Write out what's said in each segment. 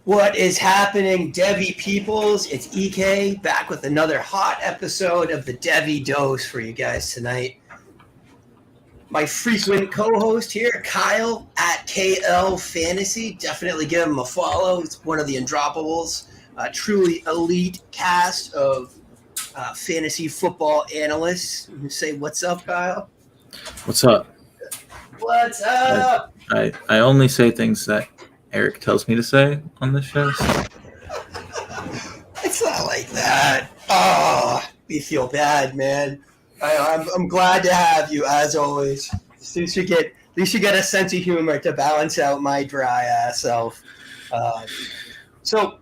What is happening, Devy peoples? It's EK back with another hot episode of the Devy Dose for you guys tonight. My frequent co-host here, Kyle at KL Fantasy. Definitely give him a follow. It's one of the undroppables. Truly elite cast of fantasy football analysts. Say what's up, Kyle? What's up? What's up? I only say things that Erik tells me to say on this show. So. It's not like that. Oh, we feel bad, man. I'm glad to have you as always. At least you get a sense of humor to balance out my dry ass self. So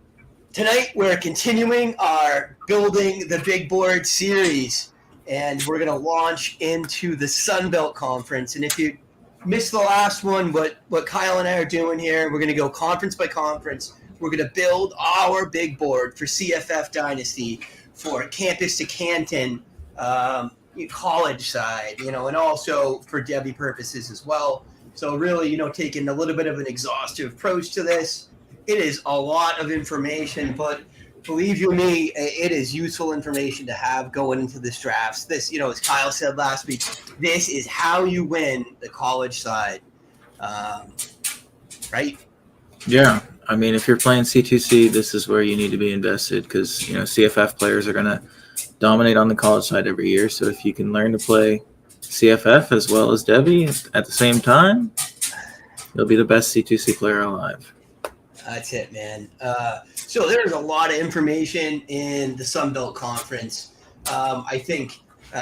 tonight we're continuing our Building the Big Board series, and we're going to launch into the Sun Belt Conference. And if you missed the last one, what Kyle and I are doing here, we're going to go conference by conference. We're going to build our big board for CFF Dynasty, for Campus to Canton, college side, and also for Devy purposes as well. So really, taking a little bit of an exhaustive approach to this. It is a lot of information, but believe you me, it is useful information to have going into this draft. This, as Kyle said last week, this is how you win the college side, right? Yeah, I mean, if you're playing C2C, this is where you need to be invested because, CFF players are going to dominate on the college side every year. So if you can learn to play CFF as well as Devy at the same time, you'll be the best C2C player alive. That's it, man. So there's a lot of information in the Sun Belt Conference. I think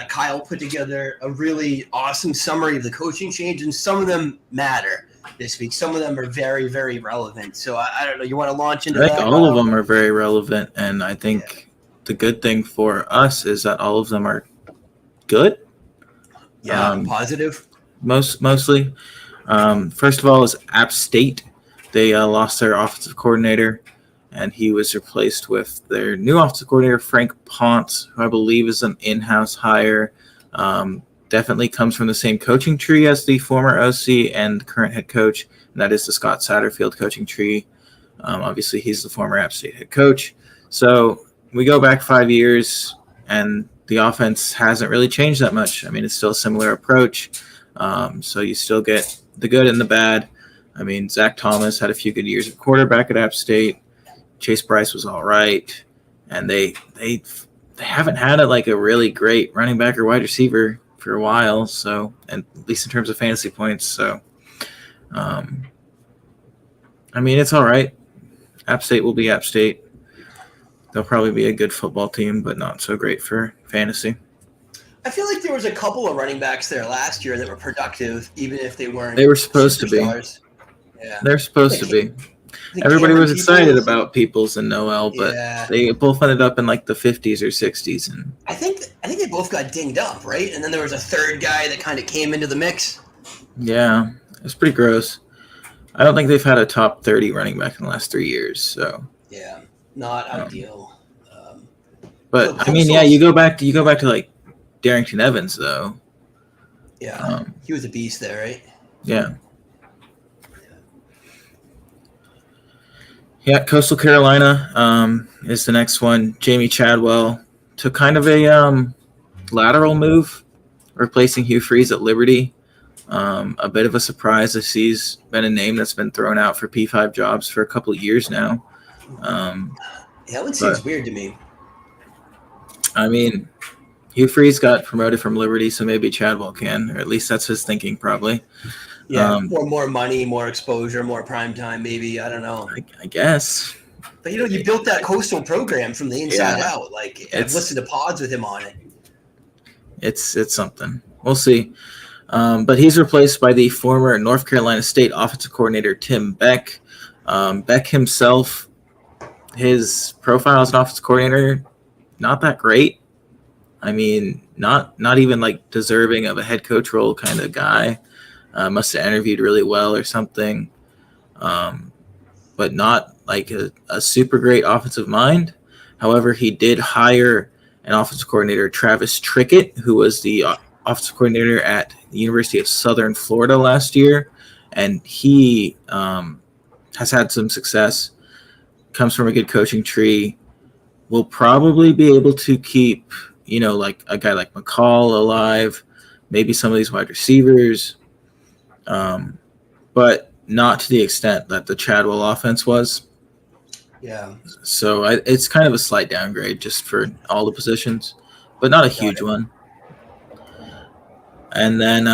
Kyle put together a really awesome summary of the coaching change, and some of them matter this week. Some of them are very, very relevant. So I don't know. You want to launch into that? I think all of them are very relevant, and I think the good thing for us is that all of them are good. Yeah, positive. Mostly. First of all is App State. They lost their offensive coordinator, and he was replaced with their new offensive coordinator, Frank Ponce, who I believe is an in-house hire. Definitely comes from the same coaching tree as the former OC and current head coach, and that is the Scott Satterfield coaching tree. Obviously, he's the former App State head coach. So we go back 5 years, and the offense hasn't really changed that much. I mean, it's still a similar approach. So you still get the good and the bad. I mean, Zach Thomas had a few good years at quarterback at App State. Chase Bryce was all right, and they haven't had a really great running back or wide receiver for a while. So, and at least in terms of fantasy points. So, I mean, it's all right. App State will be App State. They'll probably be a good football team, but not so great for fantasy. I feel like there was a couple of running backs there last year that were productive, even if they weren't. They were supposed to be. Yeah. They're supposed to be. Everybody was excited about Peoples and Noel, but they both ended up in the 50s or 60s. And I think they both got dinged up, right? And then there was a third guy that kind of came into the mix. Yeah, it was pretty gross. I don't think they've had a top 30 running back in the last 3 years. So yeah, not ideal. But I mean, yeah, you go back to Darrington Evans though. Yeah, he was a beast there, right? Yeah. Yeah, Coastal Carolina is the next one. Jamie Chadwell took kind of a lateral move, replacing Hugh Freeze at Liberty. A bit of a surprise as he's been a name that's been thrown out for P5 jobs for a couple of years now. That one seems weird to me. I mean, Hugh Freeze got promoted from Liberty, so maybe Chadwell can, or at least that's his thinking probably. Yeah, more money, more exposure, more prime time, maybe. I don't know. I guess. But, you built that Coastal program from the inside out. I've listened to pods with him on it. It's something. We'll see. But he's replaced by the former North Carolina State offensive coordinator, Tim Beck. Beck himself, his profile as an offensive coordinator, not that great. I mean, not even deserving of a head coach role kind of guy. Must have interviewed really well or something, but not a super great offensive mind. However, he did hire an offensive coordinator, Travis Trickett, who was the offensive coordinator at the University of Southern Florida last year, and he has had some success comes from a good coaching tree. Will probably be able to keep, like a guy like McCall alive, maybe some of these wide receivers, but not to the extent that the Chadwell offense was. Yeah. So it's kind of a slight downgrade just for all the positions, but not a huge one. And then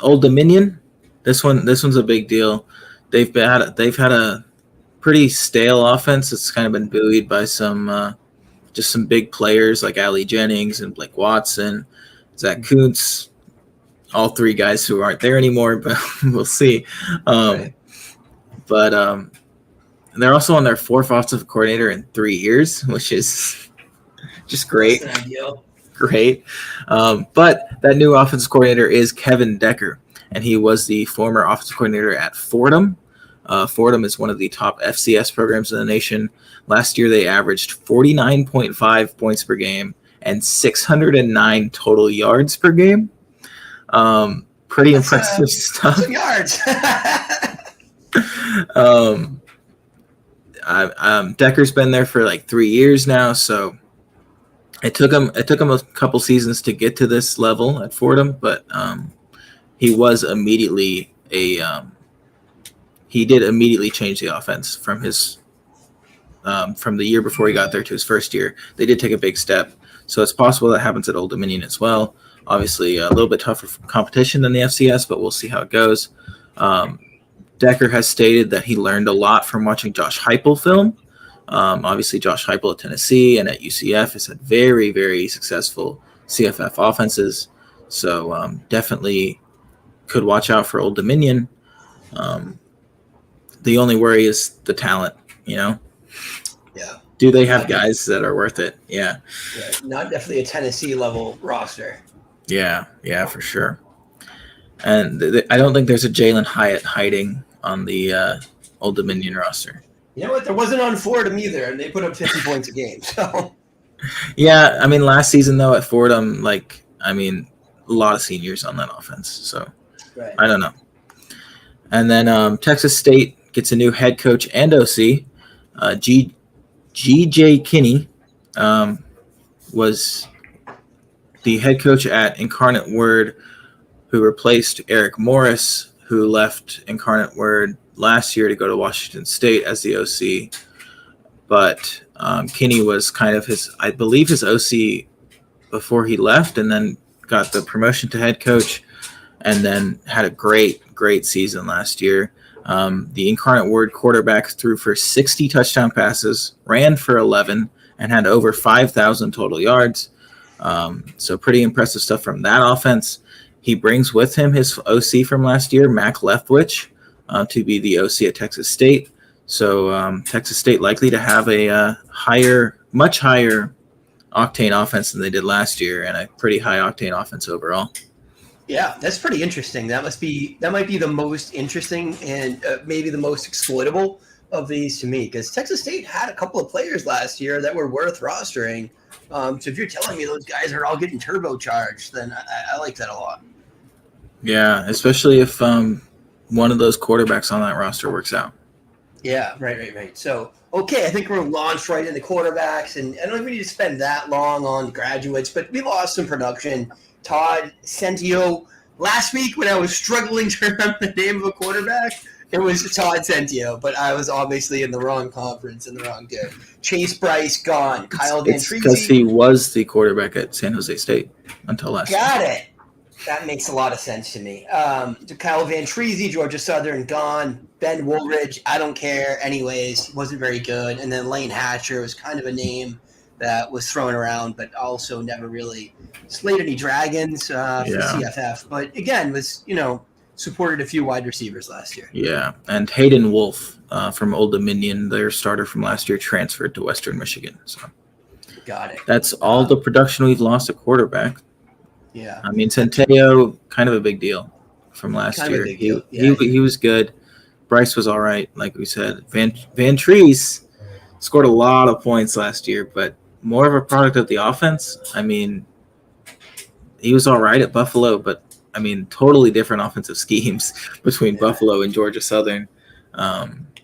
Old Dominion, this one's a big deal. They've had a pretty stale offense. It's kind of been buoyed by some big players like Ali Jennings and Blake Watson, Zach Kuntz, all three guys who aren't there anymore, but we'll see. Right. But they're also on their fourth offensive coordinator in 3 years, which is just great. That's an ideal. Great. But that new offensive coordinator is Kevin Decker, and he was the former offensive coordinator at Fordham. Fordham is one of the top FCS programs in the nation. Last year, they averaged 49.5 points per game and 609 total yards per game. Pretty impressive stuff. Some yards. Decker's been there for like 3 years now, so it took him a couple seasons to get to this level at Fordham, but he was immediately he did immediately change the offense from his from the year before he got there to his first year. They did take a big step, so it's possible that happens at Old Dominion as well. Obviously, a little bit tougher competition than the FCS, but we'll see how it goes. Decker has stated that he learned a lot from watching Josh Heupel film. Obviously, Josh Heupel at Tennessee and at UCF has had very, very successful CFF offenses. So definitely could watch out for Old Dominion. The only worry is the talent, Yeah. Do they have guys that are worth it? Yeah. Not definitely a Tennessee level roster. Yeah, for sure. And I don't think there's a Jalen Hyatt hiding on the Old Dominion roster. You know what? There wasn't on Fordham either, and they put up 50 points a game. So. Yeah, I mean, last season, though, at Fordham, a lot of seniors on that offense. So right. I don't know. And then Texas State gets a new head coach and OC. G.J. Kinney was the head coach at Incarnate Word, who replaced Eric Morris, who left Incarnate Word last year to go to Washington State as the OC. But Kinney was kind of his OC before he left, and then got the promotion to head coach, and then had a great season last year. The Incarnate Word quarterback threw for 60 touchdown passes, ran for 11, and had over 5,000 total yards. So pretty impressive stuff from that offense. He brings with him his OC from last year, Mac Leftwich, to be the OC at Texas State. So Texas State likely to have a much higher octane offense than they did last year, and a pretty high octane offense overall. Yeah, that's pretty interesting. That might be the most interesting and maybe the most exploitable of these to me, because Texas State had a couple of players last year that were worth rostering. So if you're telling me those guys are all getting turbocharged, then I like that a lot. Yeah, especially if one of those quarterbacks on that roster works out. Yeah, right. So, okay, I think we're launched right into quarterbacks, and I don't even need to spend that long on graduates, but we lost some production. Todd Centio. Last week when I was struggling to remember the name of a quarterback, it was Todd Centio, but I was obviously in the wrong conference and the wrong day. Chase Bryce gone. Kyle Van Treese. Because he was the quarterback at San Jose State until last year. Got it. That makes a lot of sense to me. Kyle Van Treese, Georgia Southern, gone. Ben Woolridge, I don't care. Anyways, wasn't very good. And then Lane Hatcher was kind of a name that was thrown around, but also never really slayed any dragons for CFF. But again, was, supported a few wide receivers last year. Yeah, and Hayden Wolf from Old Dominion, their starter from last year, transferred to Western Michigan. So got it. That's all the production we've lost at quarterback. Yeah. I mean, Centeo, kind of a big deal from last year. He was good. Bryce was all right, like we said. Van Treese scored a lot of points last year, but more of a product of the offense. I mean, he was all right at Buffalo, but I mean, totally different offensive schemes between Buffalo and Georgia Southern.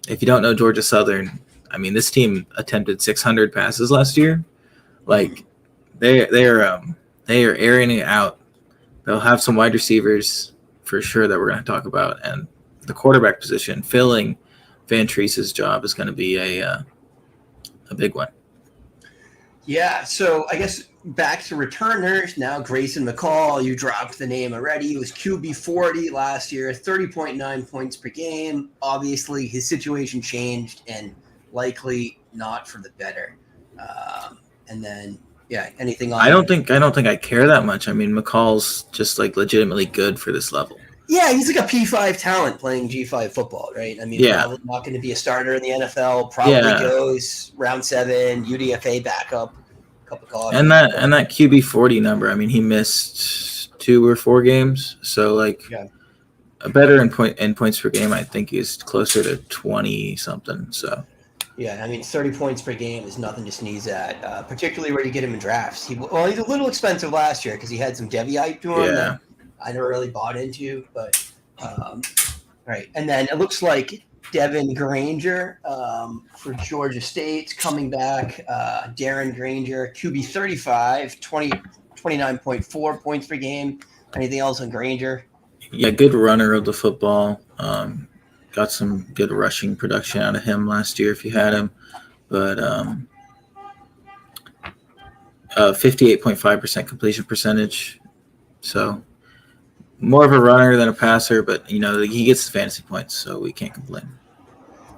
If you don't know Georgia Southern, I mean, this team attempted 600 passes last year. Like they are airing it out. They'll have some wide receivers for sure that we're going to talk about, and the quarterback position, filling Van Treese's job, is going to be a big one. Yeah, so I guess back to returners now. Grayson McCall, you dropped the name already. He was QB 40 last year, 30.9 points per game. Obviously, his situation changed, and likely not for the better. And then, yeah, anything on? I don't think I care that much. I mean, McCall's just like legitimately good for this level. Yeah, he's like a P5 talent playing G5 football, right? I mean, probably not going to be a starter in the NFL. Probably goes round 7, UDFA backup, cup of coffee. And that QB 40 number. I mean, he missed 2 or 4 games, so like a better in points per game. I think is closer to 20 something. So. Yeah, I mean, 30 points per game is nothing to sneeze at, particularly where you get him in drafts. He's a little expensive last year because he had some Devy hype to him. Yeah. I never really bought into, but right. And then it looks like Devin Granger for Georgia State coming back. Darren Granger, QB 35, 29.4 points per game. Anything else on Granger? Yeah, good runner of the football. Got some good rushing production out of him last year if you had him. But 58.5% completion percentage. So more of a runner than a passer, but he gets fantasy points, so we can't complain.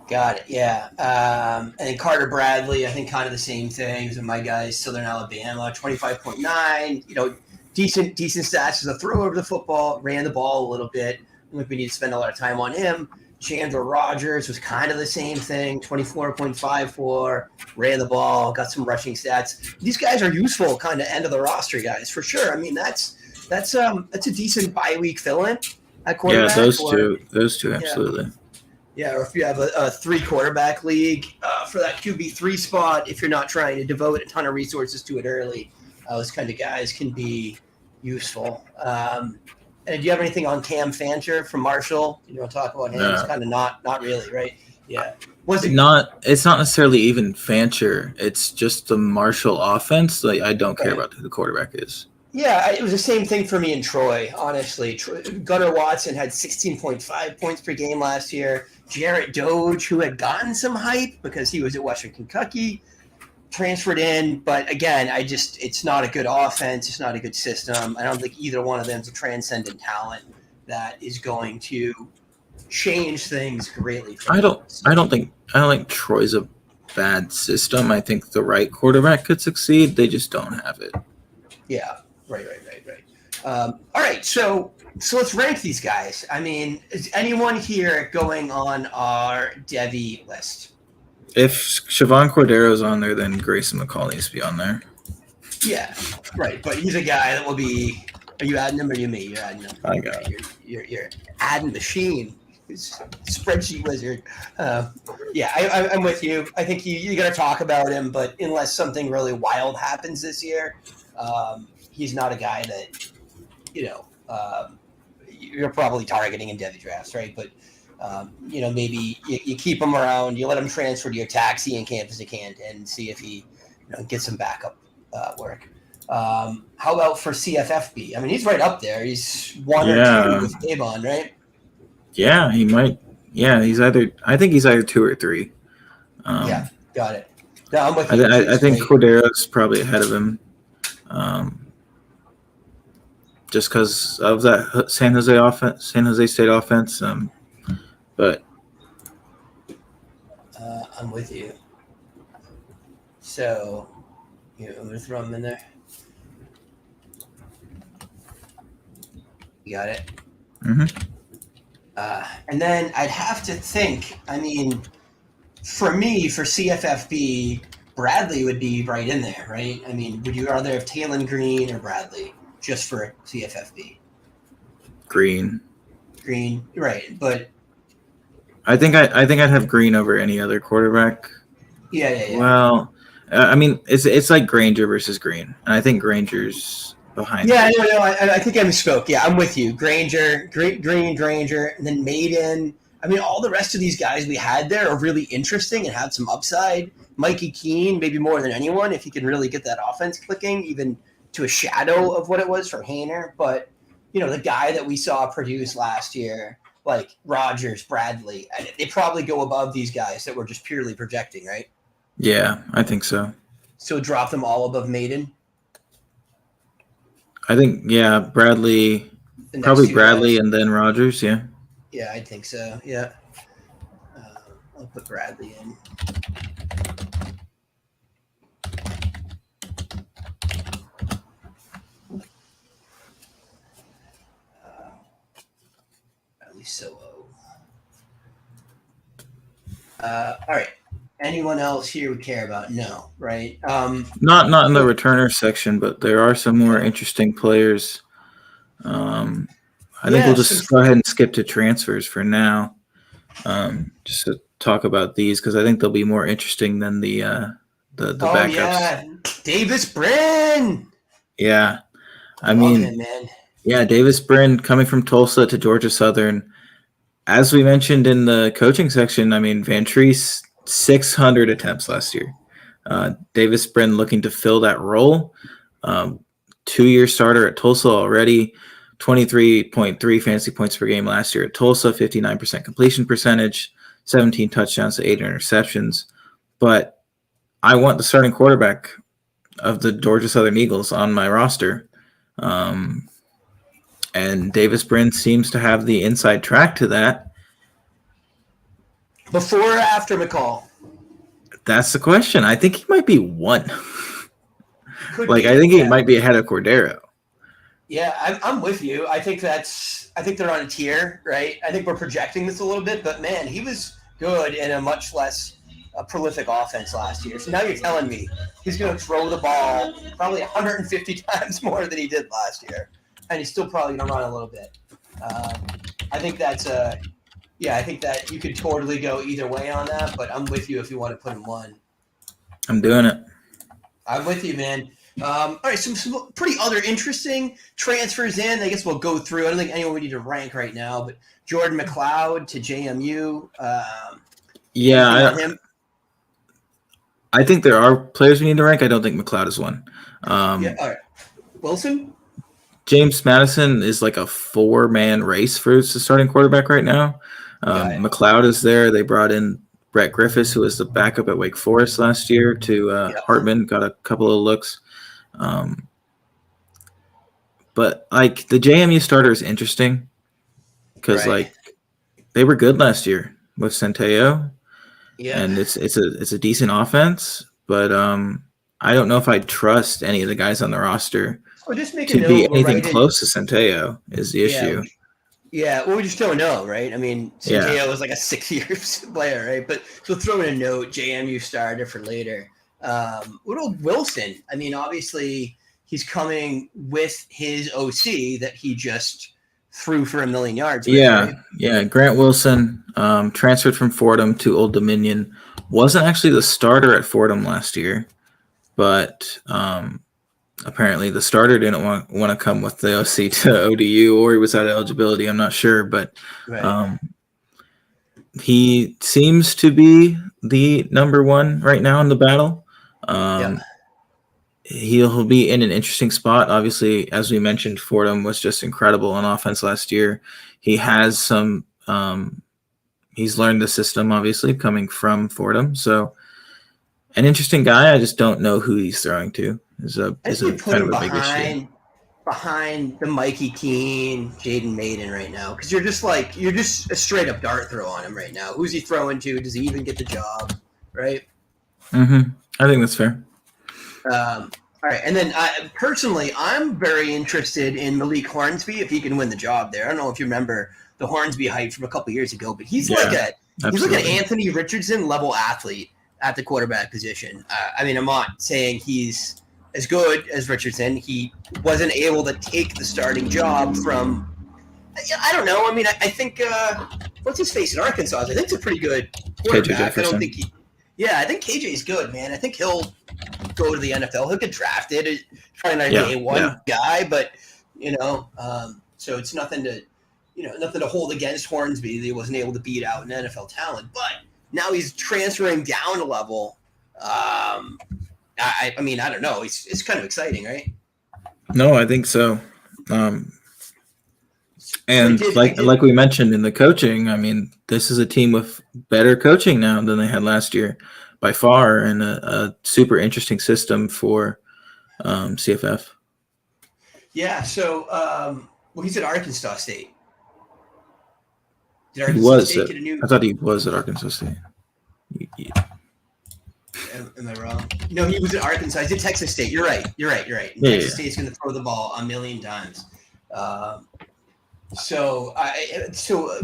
Got it. Yeah. And then Carter Bradley, I think kind of the same thing. These are my guys, Southern Alabama, 25.9. Decent stats as a thrower of the football, ran the ball a little bit. I don't think we need to spend a lot of time on him. Chandler Rogers was kind of the same thing, 24.54, ran the ball, got some rushing stats. These guys are useful kind of end of the roster guys for sure. I mean, that's a decent bye week fill-in at quarterback. Yeah, those two, absolutely. Yeah, or if you have a 3 quarterback league for that QB3 spot, if you're not trying to devote a ton of resources to it early, those kind of guys can be useful. And do you have anything on Cam Fancher from Marshall? You want to talk about him? No. It's kind of not really, right? Yeah. It's not necessarily even Fancher. It's just the Marshall offense. Like, I don't care about who the quarterback is. Yeah, it was the same thing for me in Troy, honestly. Gunnar Watson had 16.5 points per game last year. Jarrett Doge, who had gotten some hype because he was at Western Kentucky, transferred in. But again, it's not a good offense. It's not a good system. I don't think either one of them is a transcendent talent that is going to change things greatly. I don't think Troy's a bad system. I think the right quarterback could succeed. They just don't have it. Yeah. Right. All right, so let's rank these guys. I mean, is anyone here going on our Devy list? If Siobhan Cordero's on there, then Grayson McCall needs to be on there. Yeah, right. But he's a guy that will be. Are you adding him or are you me? You're adding him. I got it. You're adding machine. Spreadsheet wizard. Yeah, I'm with you. I think you got to talk about him, but unless something really wild happens this year. He's not a guy that, you're probably targeting in Devy drafts, right? But, maybe you keep him around, you let him transfer to your taxi in campus at Canton and see if he gets some backup work. How about for CFFB? I mean, he's right up there. He's 1 or 2 with Avon, right? Yeah, he might. Yeah, I think he's either 2 or 3. Yeah, got it. No, I'm with you. I think Cordero's probably ahead of him. Just because of that San Jose State offense, but I'm with you. So, I'm gonna throw him in there. You got it. Mm-hmm. And then I'd have to think. I mean, for me, for CFFB, Bradley would be right in there, right? I mean, would you rather have Talon Green or Bradley just for CFFB? Green, right? But I think I'd have Green over any other quarterback. Yeah. Well, I mean, it's like Granger versus Green, and I think Granger's behind. Yeah, no, I think I misspoke. Yeah, I'm with you. Green, Granger, and then Maiden. I mean, all the rest of these guys we had there are really interesting and have some upside. Mikey Keene, maybe more than anyone, if he can really get that offense clicking, even to a shadow of what it was for Hayner. But, the guy that we saw produce last year, like Rogers, Bradley, they probably go above these guys that we're just purely projecting, right? Yeah, I think so. So drop them all above Maiden? I think, yeah, Bradley, probably Bradley and then Rogers, yeah. Yeah, I think so, yeah. I'll put Bradley in. So all right. Anyone else here we care about? No, right? Not in the returner section, but there are some more interesting players. I think we'll just go ahead and skip to transfers for now, just to talk about these because I think they'll be more interesting than the backups. Yeah, Davis Brin. Yeah, I love mean, him, man. Yeah, Davis Brin coming from Tulsa to Georgia Southern. As we mentioned in the coaching section, I mean, Van Treese, 600 attempts last year. Davis Brin looking to fill that role. 2-year starter at Tulsa already. 23.3 fantasy points per game last year at Tulsa, 59% completion percentage, 17 touchdowns to 8 interceptions. But I want the starting quarterback of the Georgia Southern Eagles on my roster. And Davis Brin seems to have the inside track to that. Before or after McCall? That's the question. I think he might be one. I think he might be ahead of Cordero. Yeah, I'm with you. I think they're on a tier, right? I think we're projecting this a little bit, but man, he was good in a much less prolific offense last year. So now you're telling me he's going to throw the ball probably 150 times more than he did last year, and he's still probably going to run a little bit. I think that's I think that you could totally go either way on that, but I'm with you if you want to put him one. I'm doing it. I'm with you, man. All right, some pretty other interesting transfers in. I guess we'll go through. I don't think anyone we need to rank right now, but Jordan McLeod to JMU. I think there are players we need to rank. I don't think McLeod is one. All right. Wilson? James Madison is like a 4-man race for the starting quarterback right now. McLeod is there. They brought in Brett Griffiths, who was the backup at Wake Forest last year, to Hartman, got a couple of looks. But the JMU starter is interesting because they were good last year with Centeio, and it's a decent offense. But I don't know if I trust any of the guys on the roster to be anything close to Centeio is the issue. Yeah, well, we just don't know, right? I mean, Centeio was like a 6-year player, right? But so throw in a note, JMU starter for later. What about Wilson? I mean, obviously he's coming with his OC that he just threw for 1 million yards. Right? Grant Wilson transferred from Fordham to Old Dominion. Wasn't actually the starter at Fordham last year, but apparently the starter didn't want to come with the OC to ODU, or he was out of eligibility. I'm not sure, but he seems to be the number one right now in the battle. He'll be in an interesting spot. Obviously, as we mentioned, Fordham was just incredible on offense last year. He has some he's learned the system, obviously, coming from Fordham. So an interesting guy. I just don't know who he's throwing to. Is a kind of a big issue. Behind the Mikey Keene, Jaden Maiden right now, because you're just a straight up dart throw on him right now. Who's he throwing to? Does he even get the job? Right. I think that's fair. All right, and then personally, I'm very interested in Malik Hornsby if he can win the job there. I don't know if you remember the Hornsby hype from a couple years ago, but he's like an Anthony Richardson level athlete at the quarterback position. I mean, I'm not saying he's as good as Richardson. He wasn't able to take the starting job from. I don't know. I mean, I think what's his face in Arkansas? I think it's a pretty good quarterback. I don't think I think KJ's good, man. I think he'll go to the NFL. He'll get drafted. Probably not a day one guy, but so it's nothing to nothing to hold against Hornsby. He wasn't able to beat out an NFL talent, but now he's transferring down a level. I mean, I don't know. It's kind of exciting, right? No, I think so. And So like we mentioned in the coaching, I mean, this is a team with better coaching now than they had last year by far, and a super interesting system for CFF. Yeah. So, he's at Arkansas State. Did He Arkansas was. State get a new? I thought he was at Arkansas State. Am I wrong? No, he was at Arkansas. He's at Texas State. You're right. Texas State's going to throw the ball a million times. So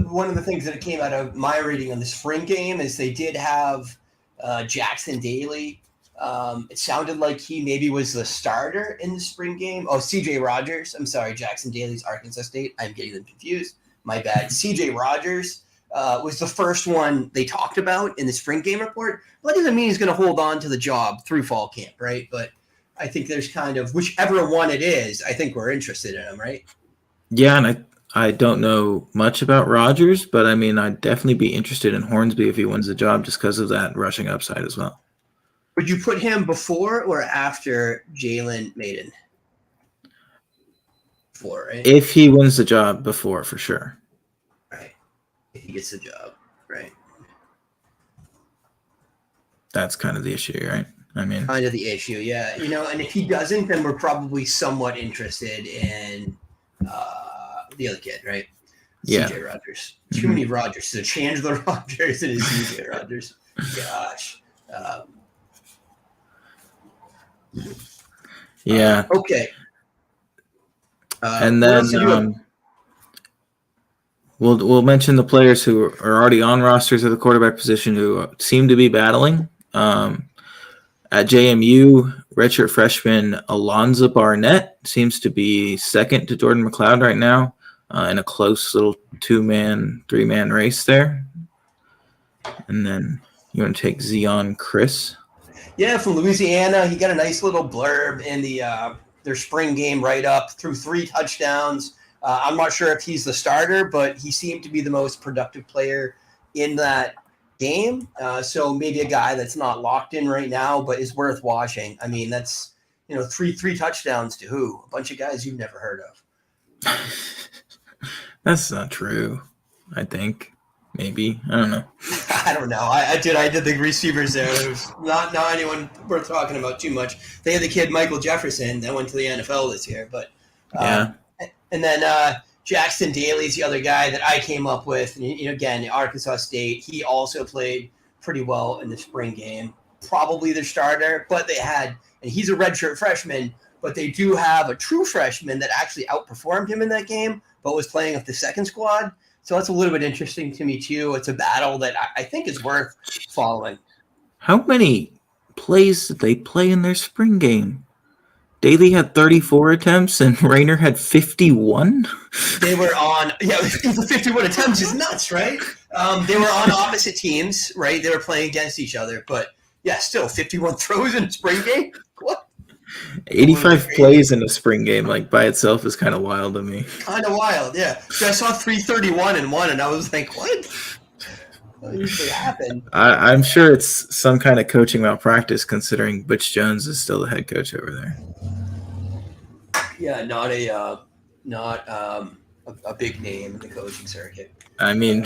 one of the things that came out of my reading on the spring game is they did have Jackson Daly. It sounded like he maybe was the starter in the spring game. Oh, CJ Rogers. I'm sorry, Jackson Daly's Arkansas State. I'm getting them confused. My bad. CJ Rogers was the first one they talked about in the spring game report. But that doesn't mean he's going to hold on to the job through fall camp, right? But I think there's kind of whichever one it is, I think we're interested in him, right? Yeah, and I don't know much about Rogers, but I mean, I'd definitely be interested in Hornsby if he wins the job just because of that rushing upside as well. Would you put him before or after Jalen Maiden? Before, right? If he wins the job, before, for sure. Right. If he gets the job, right. That's kind of the issue, right? I mean, kind of the issue, yeah. And if he doesn't, then we're probably somewhat interested in the other kid, right? Yeah. CJ Rogers. Too many Rogers. So Chandler Rogers and CJ Rogers. Gosh. Yeah. Okay. And then we'll mention the players who are already on rosters at the quarterback position who seem to be battling. At JMU, redshirt freshman Alonzo Barnett seems to be second to Jordan McLeod right now in a close little 3-man race there. And then you want to take Zion Chris? Yeah, from Louisiana. He got a nice little blurb in their spring game write-up, threw 3 touchdowns. I'm not sure if he's the starter, but he seemed to be the most productive player in that game. So maybe a guy that's not locked in right now, but is worth watching. I mean, that's, three touchdowns to who? A bunch of guys you've never heard of. That's not true, I think. Maybe. I don't know. I don't know. I did the receivers there. There was not anyone worth talking about too much. They had the kid Michael Jefferson that went to the NFL this year, but yeah. And then Jackson Daly's the other guy that I came up with. And, again, Arkansas State. He also played pretty well in the spring game. Probably their starter, but and he's a redshirt freshman, but they do have a true freshman that actually outperformed him in that game, but was playing with the second squad. So that's a little bit interesting to me, too. It's a battle that I think is worth following. How many plays did they play in their spring game? Daly had 34 attempts and Rayner had 51? They were on – yeah, 51 attempts is nuts, right? They were on opposite teams, right? They were playing against each other. But, yeah, still 51 throws in a spring game? What? 85 plays in a spring game, by itself is kind of wild to me. Kind of wild, yeah. So I saw 331 in one, and I was like, what? What usually happen? I'm sure it's some kind of coaching malpractice, considering Butch Jones is still the head coach over there. Yeah, not a big name in the coaching circuit. I mean,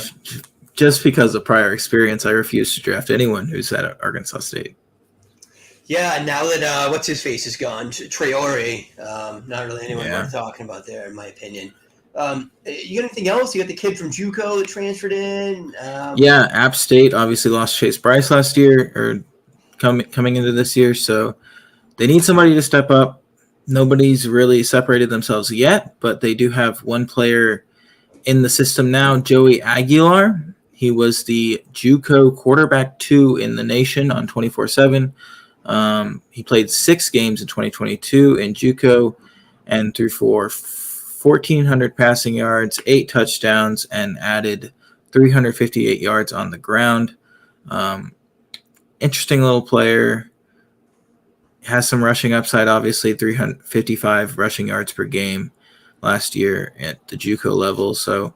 just because of prior experience, I refuse to draft anyone who's at Arkansas State. Yeah, now that what's his face is gone, Traore, not really anyone worth talking about there, in my opinion. You got anything else? You got the kid from JUCO that transferred in. Yeah, App State obviously lost Chase Bryce last year, or coming into this year, so they need somebody to step up. Nobody's really separated themselves yet, but they do have one player in the system now, Joey Aguilar. He was the JUCO quarterback 2 in the nation on 24/7. He played 6 games in 2022 in JUCO and threw for 1,400 passing yards, 8 touchdowns, and added 358 yards on the ground. Interesting little player. Has some rushing upside, obviously, 355 rushing yards per game last year at the JUCO level. So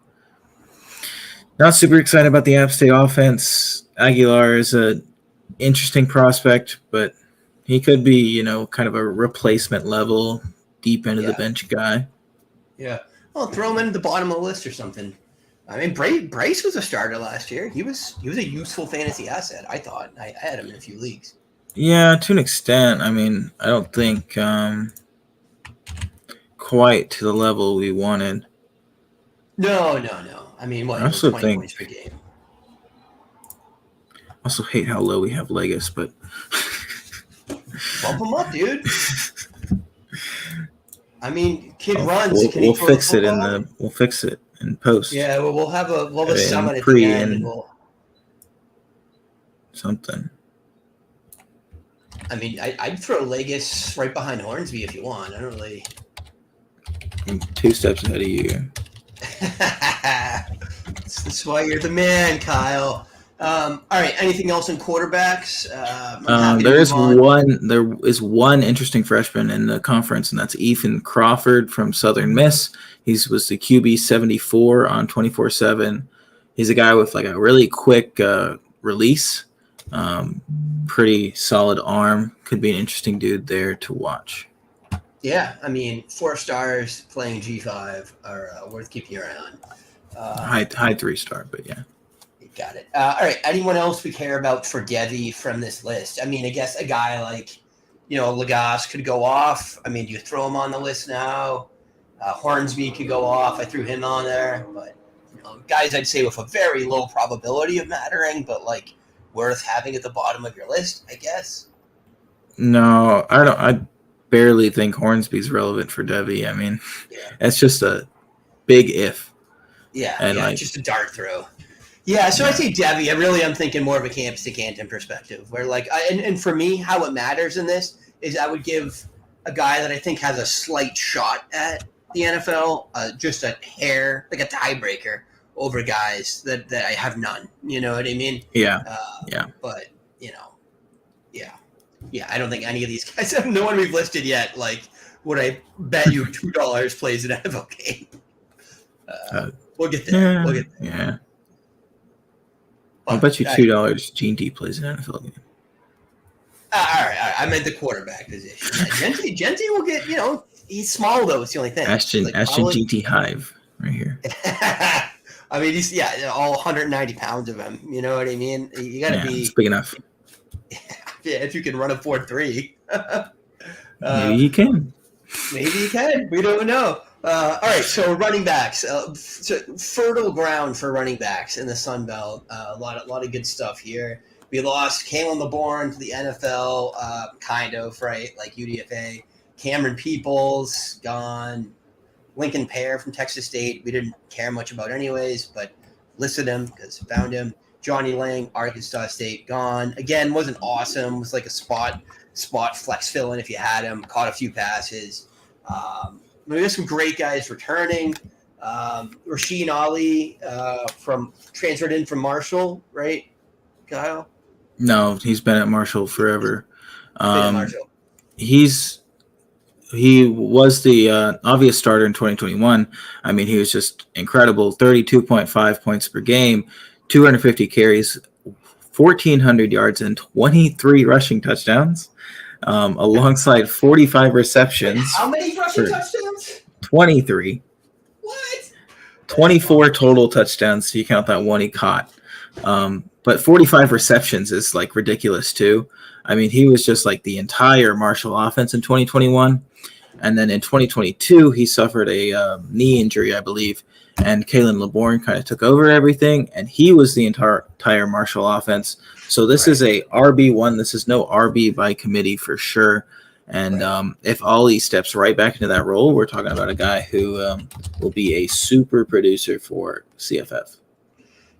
Not super excited about the App State offense. Aguilar is a interesting prospect, but he could be, kind of a replacement level, deep into the Yeah. bench guy. Yeah. Well, throw him into the bottom of the list or something. I mean, Bryce was a starter last year. He was a useful fantasy asset, I thought. I had him in a few leagues. Yeah, to an extent. I mean, I don't think quite to the level we wanted. No. I mean, what? I He was also 20 think. points per game. Also hate how low we have Legis, but Bump him up, dude. I mean, kid runs. We'll, Can he we'll throw the fix it football? we'll fix it in post. Yeah, well, we'll have a summit at the pre end, and and we'll. something. I mean, I'd throw Legis right behind Hornsby if you want. I don't really. I'm 2 steps ahead of you. That's why you're the man, Kyle. All right. Anything else in quarterbacks? There is one interesting freshman in the conference, and that's Ethan Crawford from Southern Miss. He was the QB 74 on 24/7. He's a guy with like a really quick release, pretty solid arm. Could be an interesting dude there to watch. Yeah, I mean, 4 stars playing G5 are worth keeping your eye on. High 3-star, but yeah. Got it. All right. Anyone else we care about for Devy from this list? I mean, I guess a guy like, Lagasse could go off. I mean, do you throw him on the list now? Hornsby could go off. I threw him on there. But, guys I'd say with a very low probability of mattering, but, like, worth having at the bottom of your list, I guess. No, I don't. I barely think Hornsby's relevant for Devy. I mean, It's just a big if. Yeah, and just a dart throw. Yeah, so I say Devy. I'm thinking more of a campus to Canton perspective, where and for me, how it matters in this is I would give a guy that I think has a slight shot at the NFL, just a hair, like a tiebreaker over guys that I have none. You know what I mean? Yeah. But I don't think any of these guys have no one we've listed yet. Like, would I bet you $2 plays an NFL game? We'll get there. Yeah. I'll bet you $2 Gene D plays an NFL game. All right. I meant the quarterback position. Yeah, Genty will get, he's small though. It's the only thing. Ashton GT Hive right here. I mean, he's all 190 pounds of him. You know what I mean? You got to be. It's big enough. Yeah, if you can run a 4.3. Maybe you can. Maybe you can. We don't know. All right, so running backs, fertile ground for running backs in the Sun Belt. A lot of good stuff here. We lost Kalen LeBourne to the NFL, kind of, right? Like UDFA. Cameron Peoples gone. Lincoln Pear from Texas State. We didn't care much about anyways, but listed him because found him. Johnny Lang, Arkansas State, gone. Again, wasn't awesome. Was like a spot flex fill-in if you had him. Caught a few passes. We got some great guys returning. Rasheen Ali transferred in from Marshall, right, Kyle? No, he's been at Marshall forever. He was the obvious starter in 2021. I mean, he was just incredible. 32.5 points per game, 250 carries, 1,400 yards, and 23 rushing touchdowns. Alongside 45 receptions. Wait, how many rushing touchdowns? 23. What? 24 total touchdowns. So you count that one he caught. But 45 receptions is like ridiculous too. I mean, he was just like the entire Marshall offense in 2021. And then in 2022, he suffered a knee injury, I believe. And Kalen LeBourne kind of took over everything. And he was the entire Marshall offense. So this is a RB1. This is no RB by committee for sure. And if Ollie steps right back into that role, we're talking about a guy who will be a super producer for CFF.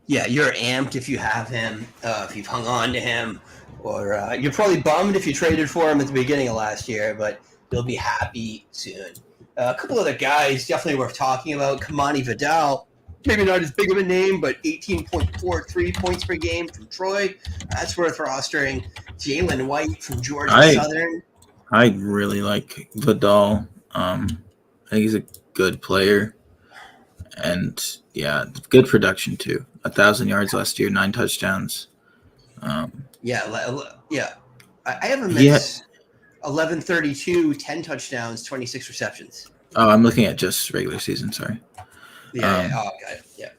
Yeah, you're amped if you have him, if you've hung on to him, or you're probably bummed if you traded for him at the beginning of last year, but you'll be happy soon. A couple other guys definitely worth talking about. Kamani Vidal, maybe not as big of a name, but 18.43 points per game from Troy. That's worth rostering. Jalen White from Georgia Southern. I really like Vidal. I think he's a good player. And, yeah, good production, too. 1,000 yards last year, 9 touchdowns. Yeah. I have him He as 1132, 10 touchdowns, 26 receptions. Oh, I'm looking at just regular season. Sorry. Yeah. Oh, got it. Yeah.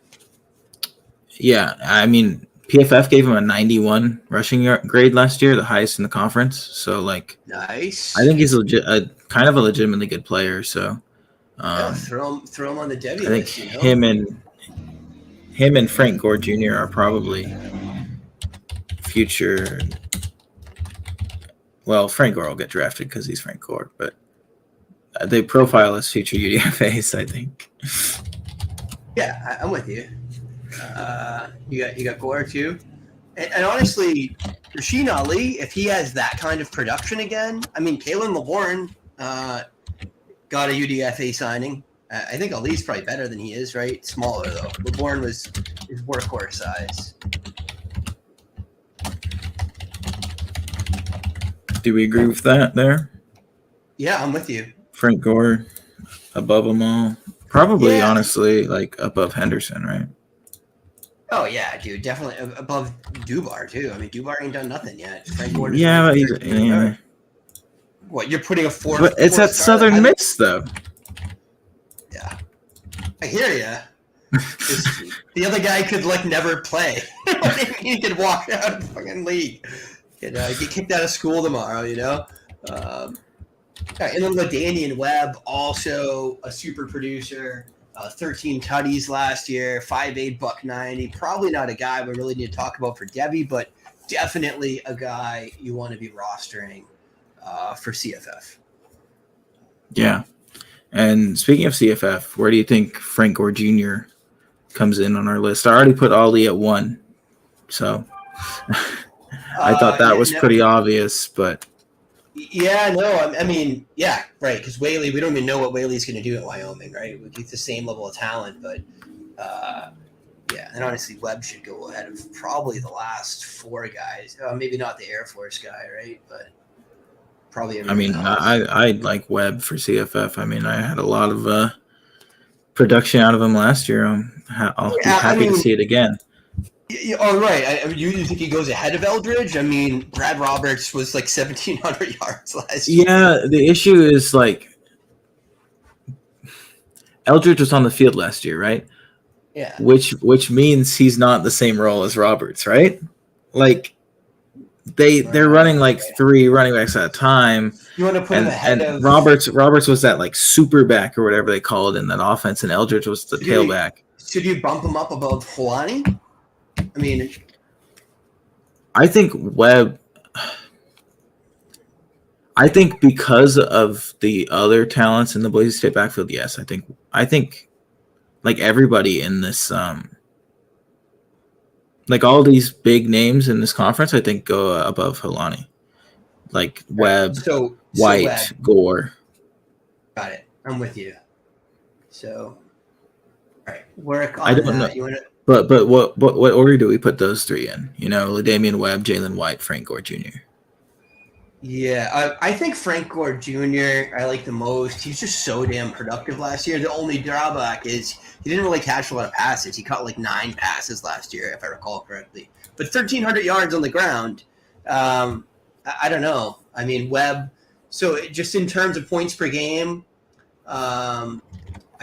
Yeah, I mean, PFF gave him a 91 rushing grade last year, the highest in the conference. So, like, Nice. I think he's kind of a legitimately good player. So, throw him on the Devy I think list. him and Frank Gore Jr. are probably future. Well, Frank Gore will get drafted because he's Frank Gore, but they profile as future UDFAs, I think. Yeah, I'm with you. You got Gore too, and honestly, Rasheen Ali, if he has that kind of production again, I mean, Kalen LeBourne got a UDFA signing. I think Ali's probably better than he is, right? Smaller though. LeBourne was his workhorse size. Do we agree with that there? Yeah, I'm with you. Frank Gore above them all. Probably, honestly, like above Henderson, right? Oh yeah, dude, definitely above Dubar too. I mean, Dubar ain't done nothing yet. Frank Gore Yeah, but what, you're putting a fourth? But it's at Southern Miss, though. Yeah, I hear you. The other guy could never play. He could walk out of the fucking league. Get kicked out of school tomorrow, you know. And then LaDainian Webb, also a super producer. 13 tutties last year, 5'8", $190. Probably not a guy we really need to talk about for Devy, but definitely a guy you want to be rostering for CFF. Yeah. And speaking of CFF, where do you think Frank Gore Jr. comes in on our list? I already put Ali at 1, so I thought that was pretty obvious, but... Yeah, no, I mean, yeah, right, because Whaley, we don't even know what Whaley's going to do at Wyoming, right? He's the same level of talent, but yeah, and honestly, Webb should go ahead of probably the last 4 guys. Maybe not the Air Force guy, right? But probably. I mean, I like Webb for CFF. I mean, I had a lot of production out of him last year. I'll be happy to see it again. Oh, right. You think he goes ahead of Eldridge? I mean, Brad Roberts was 1,700 yards last year. Yeah, the issue is Eldridge was on the field last year, right? Yeah. Which means he's not the same role as Roberts, right? They're running 3 running backs at a time. You want to put him ahead of Roberts was that super back or whatever they call it in that offense, and Eldridge was the tailback. Should you bump him up above Helani? I mean, I think Webb. I think because of the other talents in the Boise State backfield, yes. I think everybody in this, all these big names in this conference, I think go above Helani. Webb, White, Webb. Gore. Got it. I'm with you. So, all right, work on that. Know. You want to? But what order do we put those 3 in? You know, LaDainian Webb, Jalen White, Frank Gore Jr. Yeah, I think Frank Gore Jr. I like the most. He's just so damn productive last year. The only drawback is he didn't really catch a lot of passes. He caught 9 passes last year, if I recall correctly. But 1,300 yards on the ground, I don't know. I mean, Webb. So just in terms of points per game, I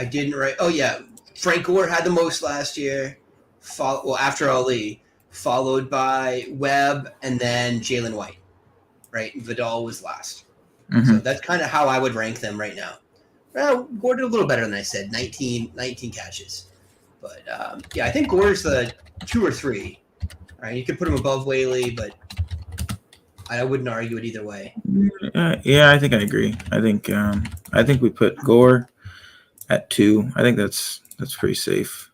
didn't write. Oh yeah, Frank Gore had the most last year. After Ali, followed by Webb and then Jalen White, right? Vidal was last. Mm-hmm. So that's kind of how I would rank them right now. Well, Gore did a little better than I said, 19 catches. But, yeah, I think Gore's the 2 or 3. All right, you could put him above Whaley, but I wouldn't argue it either way. Yeah, I think I agree. I think we put Gore at 2. I think that's pretty safe.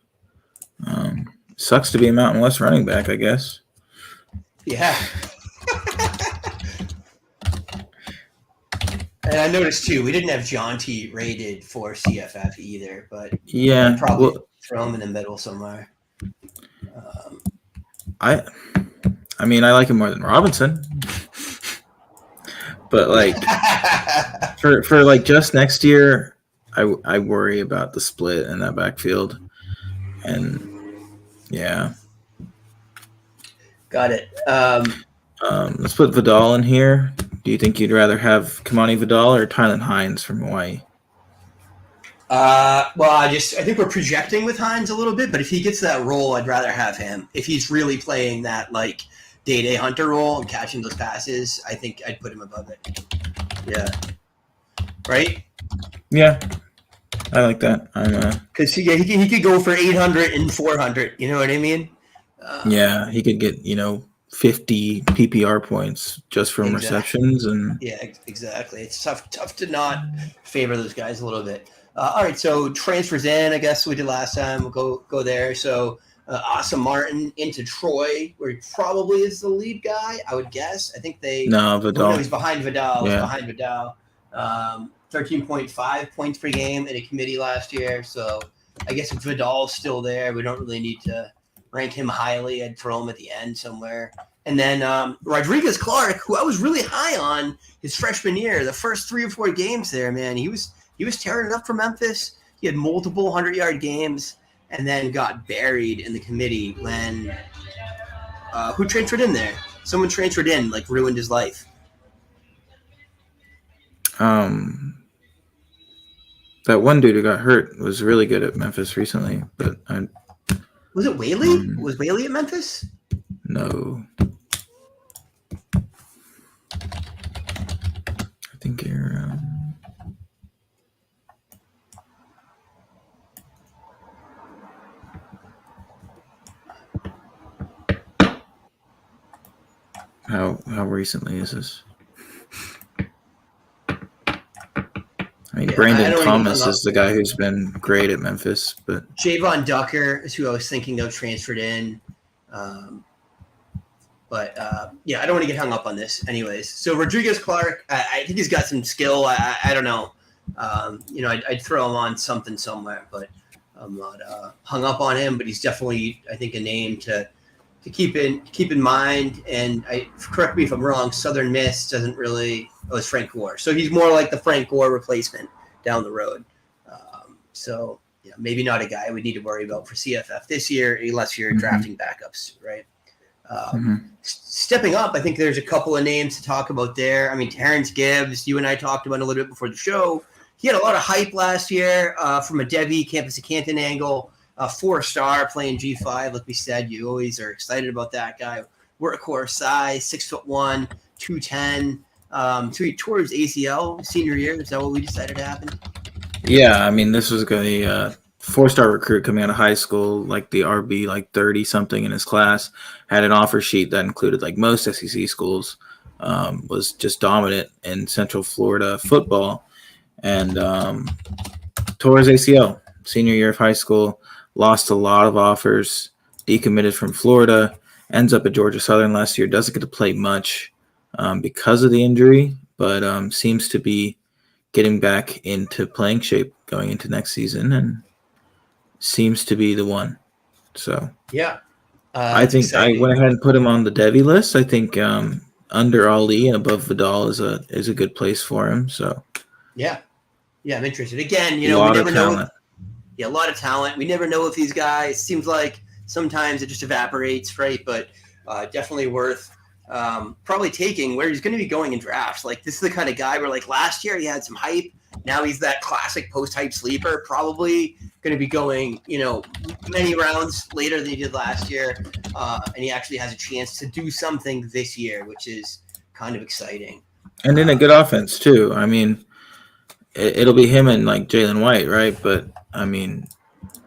Sucks to be a Mountain West running back, I guess. Yeah. And I noticed too, we didn't have John T rated for CFF either, but yeah, probably throw him in the middle somewhere. I mean, I like him more than Robinson, but for just next year, I worry about the split in that backfield, and Yeah. Got it. Let's put Vidal in here. Do you think you'd rather have Kamani Vidal or Tylan Hines from Hawaii? Well, I think we're projecting with Hines a little bit, but if he gets that role, I'd rather have him. If he's really playing that like day-to-day hunter role and catching those passes, I think I'd put him above it. Yeah. Right? Yeah, I like that. Because he could go for 800 and 400. You know what I mean? Yeah, he could get 50 PPR points just from Exactly. receptions, and yeah, exactly. It's tough to not favor those guys a little bit. All right, so transfers in. I guess we did last time. We'll go there. So Asa Martin into Troy, where he probably is the lead guy. I would guess. I think Vidal. No, he's behind Vidal. Yeah. He's behind Vidal. 13.5 points per game in a committee last year. So I guess if Vidal's still there, we don't really need to rank him highly. I'd throw him at the end somewhere. And then Rodriguez Clark, who I was really high on his freshman year, the first 3 or 4 games there, man, he was tearing it up for Memphis. He had multiple 100-yard games, and then got buried in the committee when who transferred in there? Someone transferred in, like ruined his life. That one dude who got hurt was really good at Memphis recently, but was it Whaley? Was Whaley at Memphis? No. I think you're. How recently is this? I mean, Brandon Thomas is the guy who's been great at Memphis, but Javon Ducker is who I was thinking of transferred in. But I don't want to get hung up on this. Anyways, so Rodriguez Clark, I think he's got some skill. I don't know. I'd throw him on something somewhere, but I'm not hung up on him. But he's definitely, I think, a name to keep in mind. And correct me if I'm wrong. Southern Miss doesn't really. Oh, it's Frank Gore, so he's more like the Frank Gore replacement down the road. So maybe not a guy we need to worry about for CFF this year, unless you're drafting backups, right? Stepping up, I think there's a couple of names to talk about there. I mean, Terrence Gibbs, you and I talked about a little bit before the show. He had a lot of hype last year from a Devy campus to Canton angle. 4-star playing G5, like we said. You always are excited about that guy. Workhorse size, 6'1", 210. So he tore his ACL senior year. Is that what we decided to happen? Yeah, I mean, this was a 4-star recruit coming out of high school, like the RB, like 30 something in his class, had an offer sheet that included like most SEC schools, was just dominant in Central Florida football, and tore his ACL senior year of high school, lost a lot of offers, decommitted from Florida, ends up at Georgia Southern last year, doesn't get to play much because of the injury, but seems to be getting back into playing shape going into next season, and seems to be the one. So I think exciting. I went ahead and put him on the Devy list. I think under Ali and above Vidal is a good place for him. So I'm interested. Again, we never know. Yeah, a lot of talent. We never know if these guys. Seems like sometimes it just evaporates, right? But definitely worth probably taking where he's going to be going in drafts. Like, this is the kind of guy where, like, last year he had some hype. Now he's that classic post-hype sleeper, probably going to be going, many rounds later than he did last year. And he actually has a chance to do something this year, which is kind of exciting. And in a good offense, too. I mean, it'll be him and, like, Jalen White, right? But, I mean,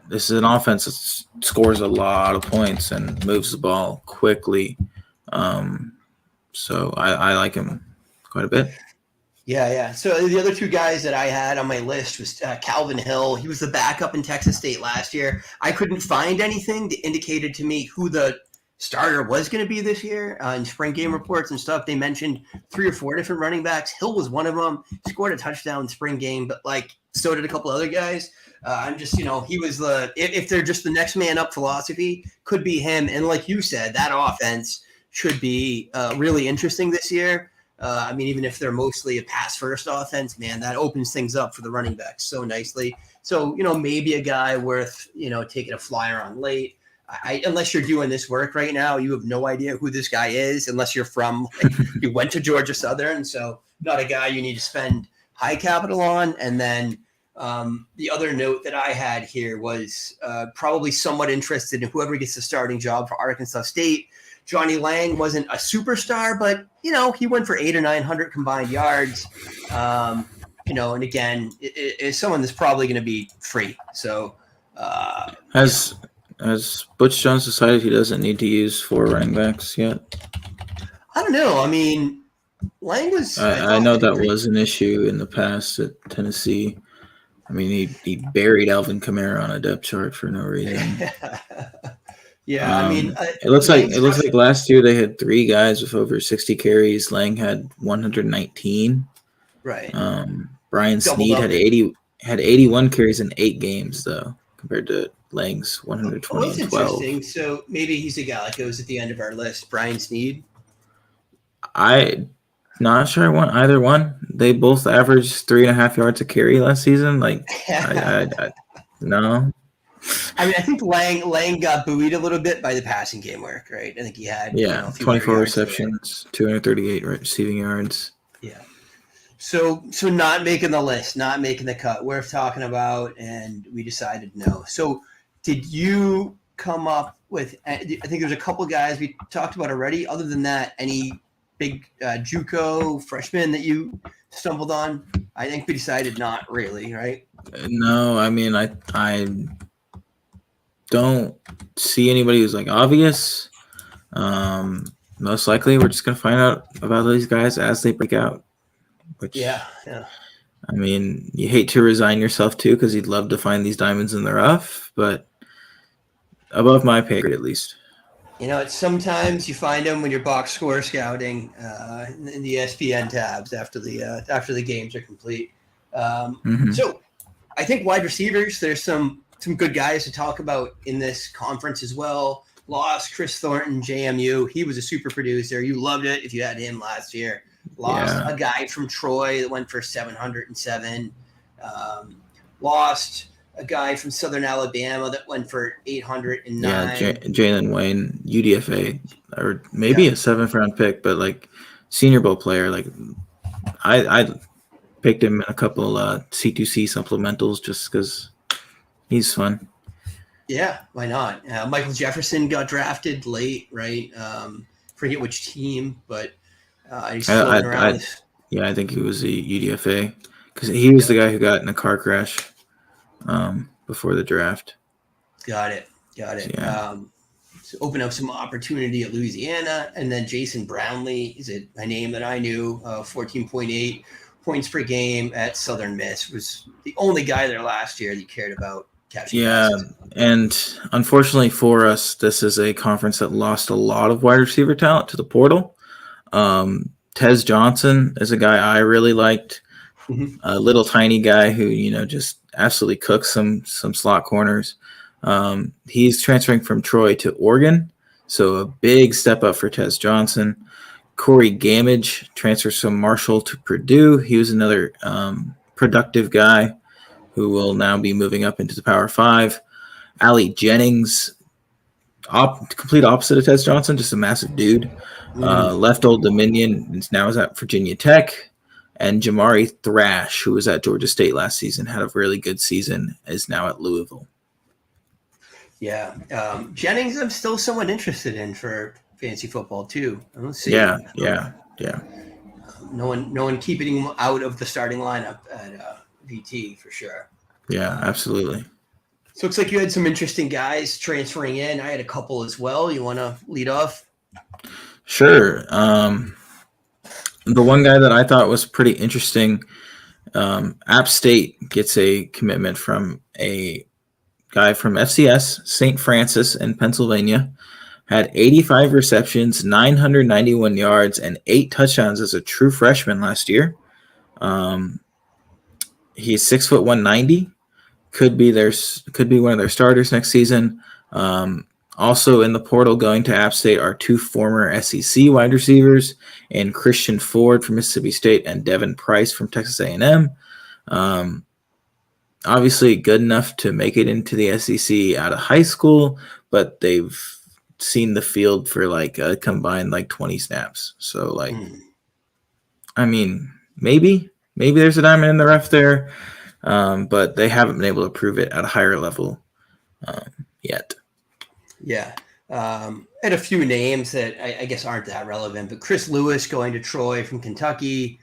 this is an offense that scores a lot of points and moves the ball quickly. So I like him quite a bit. Yeah. So the other 2 guys that I had on my list was Calvin Hill. He was the backup in Texas State last year. I couldn't find anything that indicated to me who the starter was going to be this year. In spring game reports and stuff, they mentioned 3 or 4 different running backs. Hill was one of them. Scored a touchdown in spring game, but so did a couple other guys. I'm just, he was if they're just the next man up philosophy, could be him. And like you said, that offense should be really interesting this year. I mean, even if they're mostly a pass-first offense, man, that opens things up for the running backs so nicely. So, maybe a guy worth, taking a flyer on late. unless you're doing this work right now, you have no idea who this guy is unless you're from, like, you went to Georgia Southern. So not a guy you need to spend high capital on. And then the other note that I had here was probably somewhat interested in whoever gets the starting job for Arkansas State. Johnny Lang wasn't a superstar, but, he went for 800 or 900 combined yards. And again, it's someone that's probably going to be free. So Has Butch Jones decided he doesn't need to use 4 running backs yet? I don't know. I mean, Lang was. I know that was an issue in the past at Tennessee. I mean, he buried Alvin Kamara on a depth chart for no reason. Yeah, I mean, it looks like last year they had 3 guys with over 60 carries. Lang had 119. Right. Brian Snead had 81 carries in 8 games though, compared to Lang's 120 that's and 12. Interesting. So maybe he's a guy that goes at the end of our list. Brian Snead. I not sure I want either one. They both averaged 3.5 yards a carry last season. Like, I no. I mean, I think Lang got buoyed a little bit by the passing game work, right? I think he had 24 receptions, 238 receiving yards. Yeah. So not making the list, not making the cut. Worth talking about, and we decided no. So did you come up with? I think there's a couple guys we talked about already. Other than that, any big JUCO freshmen that you stumbled on? I think we decided not really, right? No, I mean I don't see anybody who's like obvious. Most likely, we're just gonna find out about these guys as they break out. Which, yeah. I mean, you hate to resign yourself to because you'd love to find these diamonds in the rough, but above my pay grade at least. It's sometimes you find them when you're box score scouting in the ESPN tabs after the games are complete. So I think wide receivers, there's some good guys to talk about in this conference as well. Lost Chris Thornton, JMU. He was a super producer. You loved it if you had him last year. Lost a guy from Troy that went for 707. Lost a guy from Southern Alabama that went for 809. Yeah, Jalen Wayne, UDFA, or maybe a 7th round pick, but like Senior Bowl player. Like I picked him in a couple C2C supplementals just because he's fun. Yeah, why not? Michael Jefferson got drafted late, right? Forget which team, but he's floating around. I think he was a UDFA because he was the guy who got in a car crash before the draft. Got it. Yeah. So open up some opportunity at Louisiana, and then Jason Brownlee is a name that I knew. 14.8 points per game at Southern Miss, was the only guy there last year that you cared about catching. Yeah, and unfortunately for us, this is a conference that lost a lot of wide receiver talent to the portal. Tez Johnson is a guy I really liked. A little tiny guy who, just absolutely cooks some slot corners. He's transferring from Troy to Oregon, so a big step up for Tez Johnson. Corey Gamage transfers from Marshall to Purdue. He was another productive guy who will now be moving up into the Power 5. Ali Jennings, complete opposite of Tez Johnson, just a massive dude. Left Old Dominion, now is at Virginia Tech. And Jamari Thrash, who was at Georgia State last season, had a really good season, is now at Louisville. Yeah. Jennings, I'm still somewhat interested in for fantasy football too. Let's see. Yeah. No one keeping him out of the starting lineup at VT for sure. Yeah, absolutely. So it looks like you had some interesting guys transferring in. I had a couple as well. You want to lead off? Sure. The one guy that I thought was pretty interesting, App State gets a commitment from a guy from FCS, St. Francis in Pennsylvania, had 85 receptions, 991 yards, and 8 touchdowns as a true freshman last year. He's 6'1", 190. Could be one of their starters next season. Also in the portal going to App State are 2 former SEC wide receivers, and Christian Ford from Mississippi State and Devin Price from Texas A&M. Obviously good enough to make it into the SEC out of high school, but they've seen the field for like a combined like 20 snaps. So like, I mean, maybe there's a diamond in the rough there, but they haven't been able to prove it at a higher level yet. Yeah. And a few names that I guess aren't that relevant, but Chris Lewis going to Troy from Kentucky,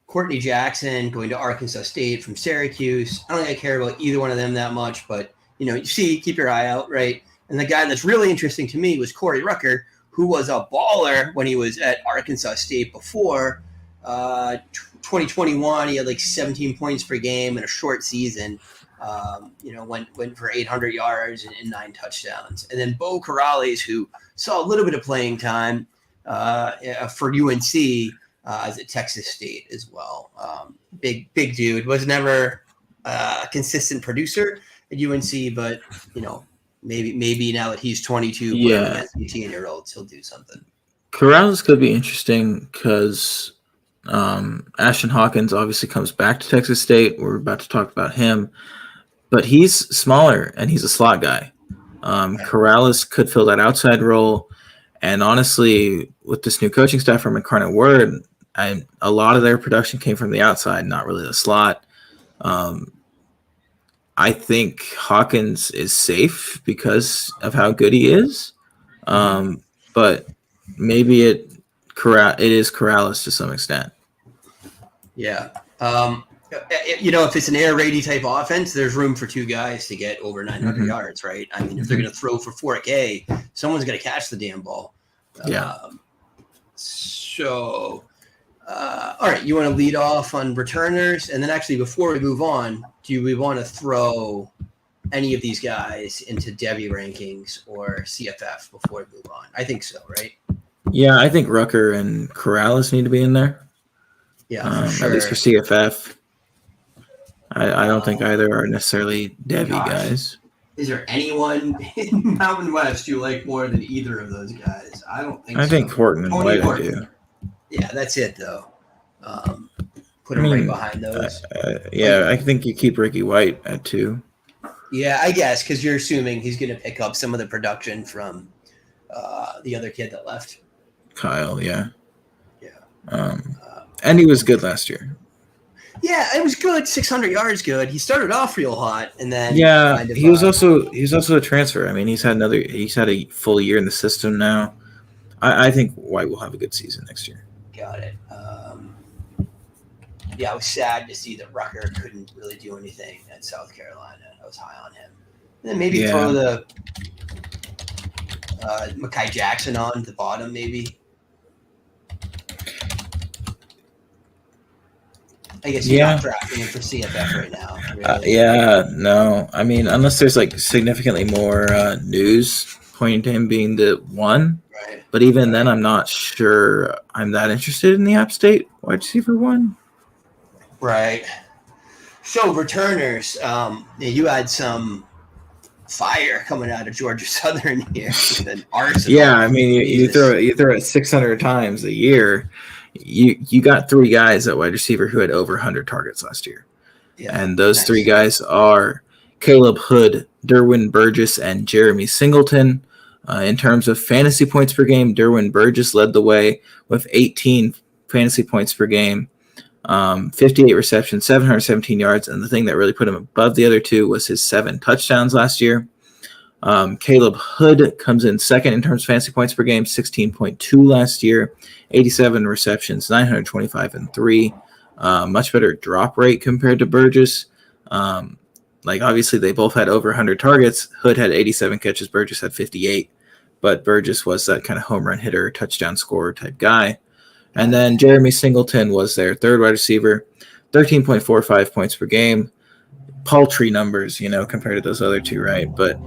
Courtney Jackson going to Arkansas State from Syracuse. I don't think I care about either one of them that much, but you see, keep your eye out, right? And the guy that's really interesting to me was Corey Rucker, who was a baller when he was at Arkansas State before 2021. He had like 17 points per game in a short season. Went for 800 yards and 9 touchdowns. And then Bo Corrales, who saw a little bit of playing time for UNC as at Texas State as well. Big dude. Was never a consistent producer at UNC, but maybe now that he's 22, yeah, 18-year-olds, he'll do something. Corrales could be interesting because Ashton Hawkins obviously comes back to Texas State. We're about to talk about him, but he's smaller and he's a slot guy. Corrales could fill that outside role. And honestly, with this new coaching staff from Incarnate Word, a lot of their production came from the outside, not really the slot. I think Hawkins is safe because of how good he is. But maybe it is Corrales to some extent. Yeah. If it's an air raidy type offense, there's room for 2 guys to get over 900 yards, right? I mean, if they're going to throw for 4K, someone's going to catch the damn ball. All right, you want to lead off on returners? And then actually, before we move on, do we want to throw any of these guys into Devy rankings or CFF before we move on? I think so, right? Yeah, I think Rucker and Corrales need to be in there. Yeah, for sure. At least for CFF. I don't think either are necessarily Devy guys. Is there anyone in Mountain West you like more than either of those guys? I don't think so. I think Horton and White I do. Yeah, that's it, though. Put him right behind those. I think you keep Ricky White at 2. Yeah, I guess, because you're assuming he's going to pick up some of the production from the other kid that left. Kyle, yeah. Yeah. And he was good last year. Yeah, it was good. 600 yards, good. He started off real hot, and then he was also a transfer. I mean, he's had a full year in the system now. I think White will have a good season next year. Got it. I was sad to see that Rucker couldn't really do anything at South Carolina. I was high on him. And then maybe throw the Mekhi Jackson on the bottom, maybe. I guess you're not drafting him for CFF right now. Really. No. I mean, unless there's like significantly more news pointing to him being the one. Right. But even then, I'm not sure I'm that interested in the App State wide receiver 1. Right. So returners, you had some fire coming out of Georgia Southern here with an arsenal. Yeah, I mean, you throw it 600 times a year. You got 3 guys at wide receiver who had over 100 targets last year. Yeah, and those 3 guys are Caleb Hood, Derwin Burgess, and Jeremy Singleton. In terms of fantasy points per game, Derwin Burgess led the way with 18 fantasy points per game, 58 receptions, 717 yards, and the thing that really put him above the other 2 was his 7 touchdowns last year. Caleb Hood comes in second in terms of fantasy points per game, 16.2 last year, 87 receptions, 925 and 3. Much better drop rate compared to Burgess. Obviously they both had over 100 targets. Hood had 87 catches, Burgess had 58, but Burgess was that kind of home run hitter, touchdown scorer type guy. And then Jeremy Singleton was their third wide receiver, 13.45 points per game. Paltry numbers, compared to those other 2, right? But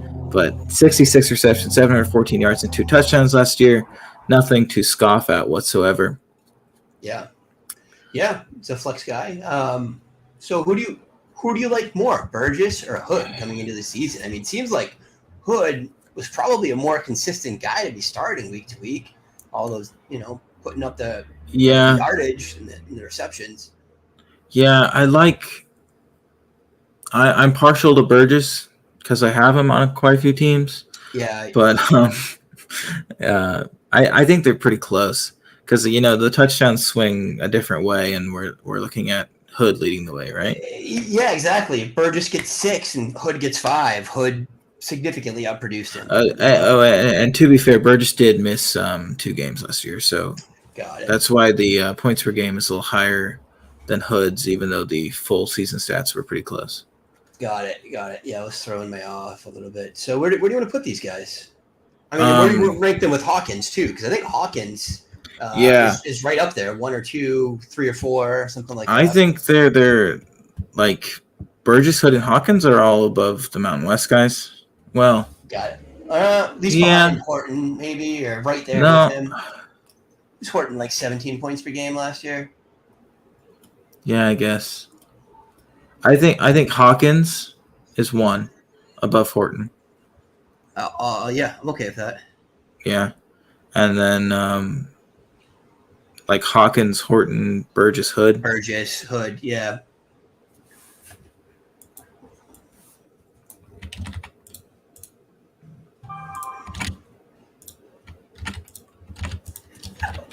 66 receptions, 714 yards, and 2 touchdowns last year. Nothing to scoff at whatsoever. Yeah, it's a flex guy. So who do you like more, Burgess or Hood coming into the season? I mean, it seems like Hood was probably a more consistent guy to be starting week to week. All those, putting up the yardage and the receptions. Yeah, I'm partial to Burgess because I have him on quite a few teams. Yeah. But I think they're pretty close because the touchdowns swing a different way, and we're looking at Hood leading the way, right? Yeah, exactly. Burgess gets 6 and Hood gets 5. Hood significantly outproduced him. And to be fair, Burgess did miss 2 games last year, so Got it. that's why the points per game is a little higher than Hood's, even though the full season stats were pretty close. Got it. Yeah, I was throwing me off a little bit. So where do you want to put these guys? I mean, where do you rank them with Hawkins too? Because I think Hawkins is right up there, 1 or 2, 3 or 4, something like that. I think they're like Burgess, Hood, and Hawkins are all above the Mountain West guys. Well, got it. At least behind Horton, maybe, or right there with him. Was Horton like 17 points per game last year? Yeah, I guess. I think Hawkins is 1 above Horton. Yeah, I'm okay with that. Yeah, and then like Hawkins, Horton, Burgess, Hood. Burgess, Hood, yeah.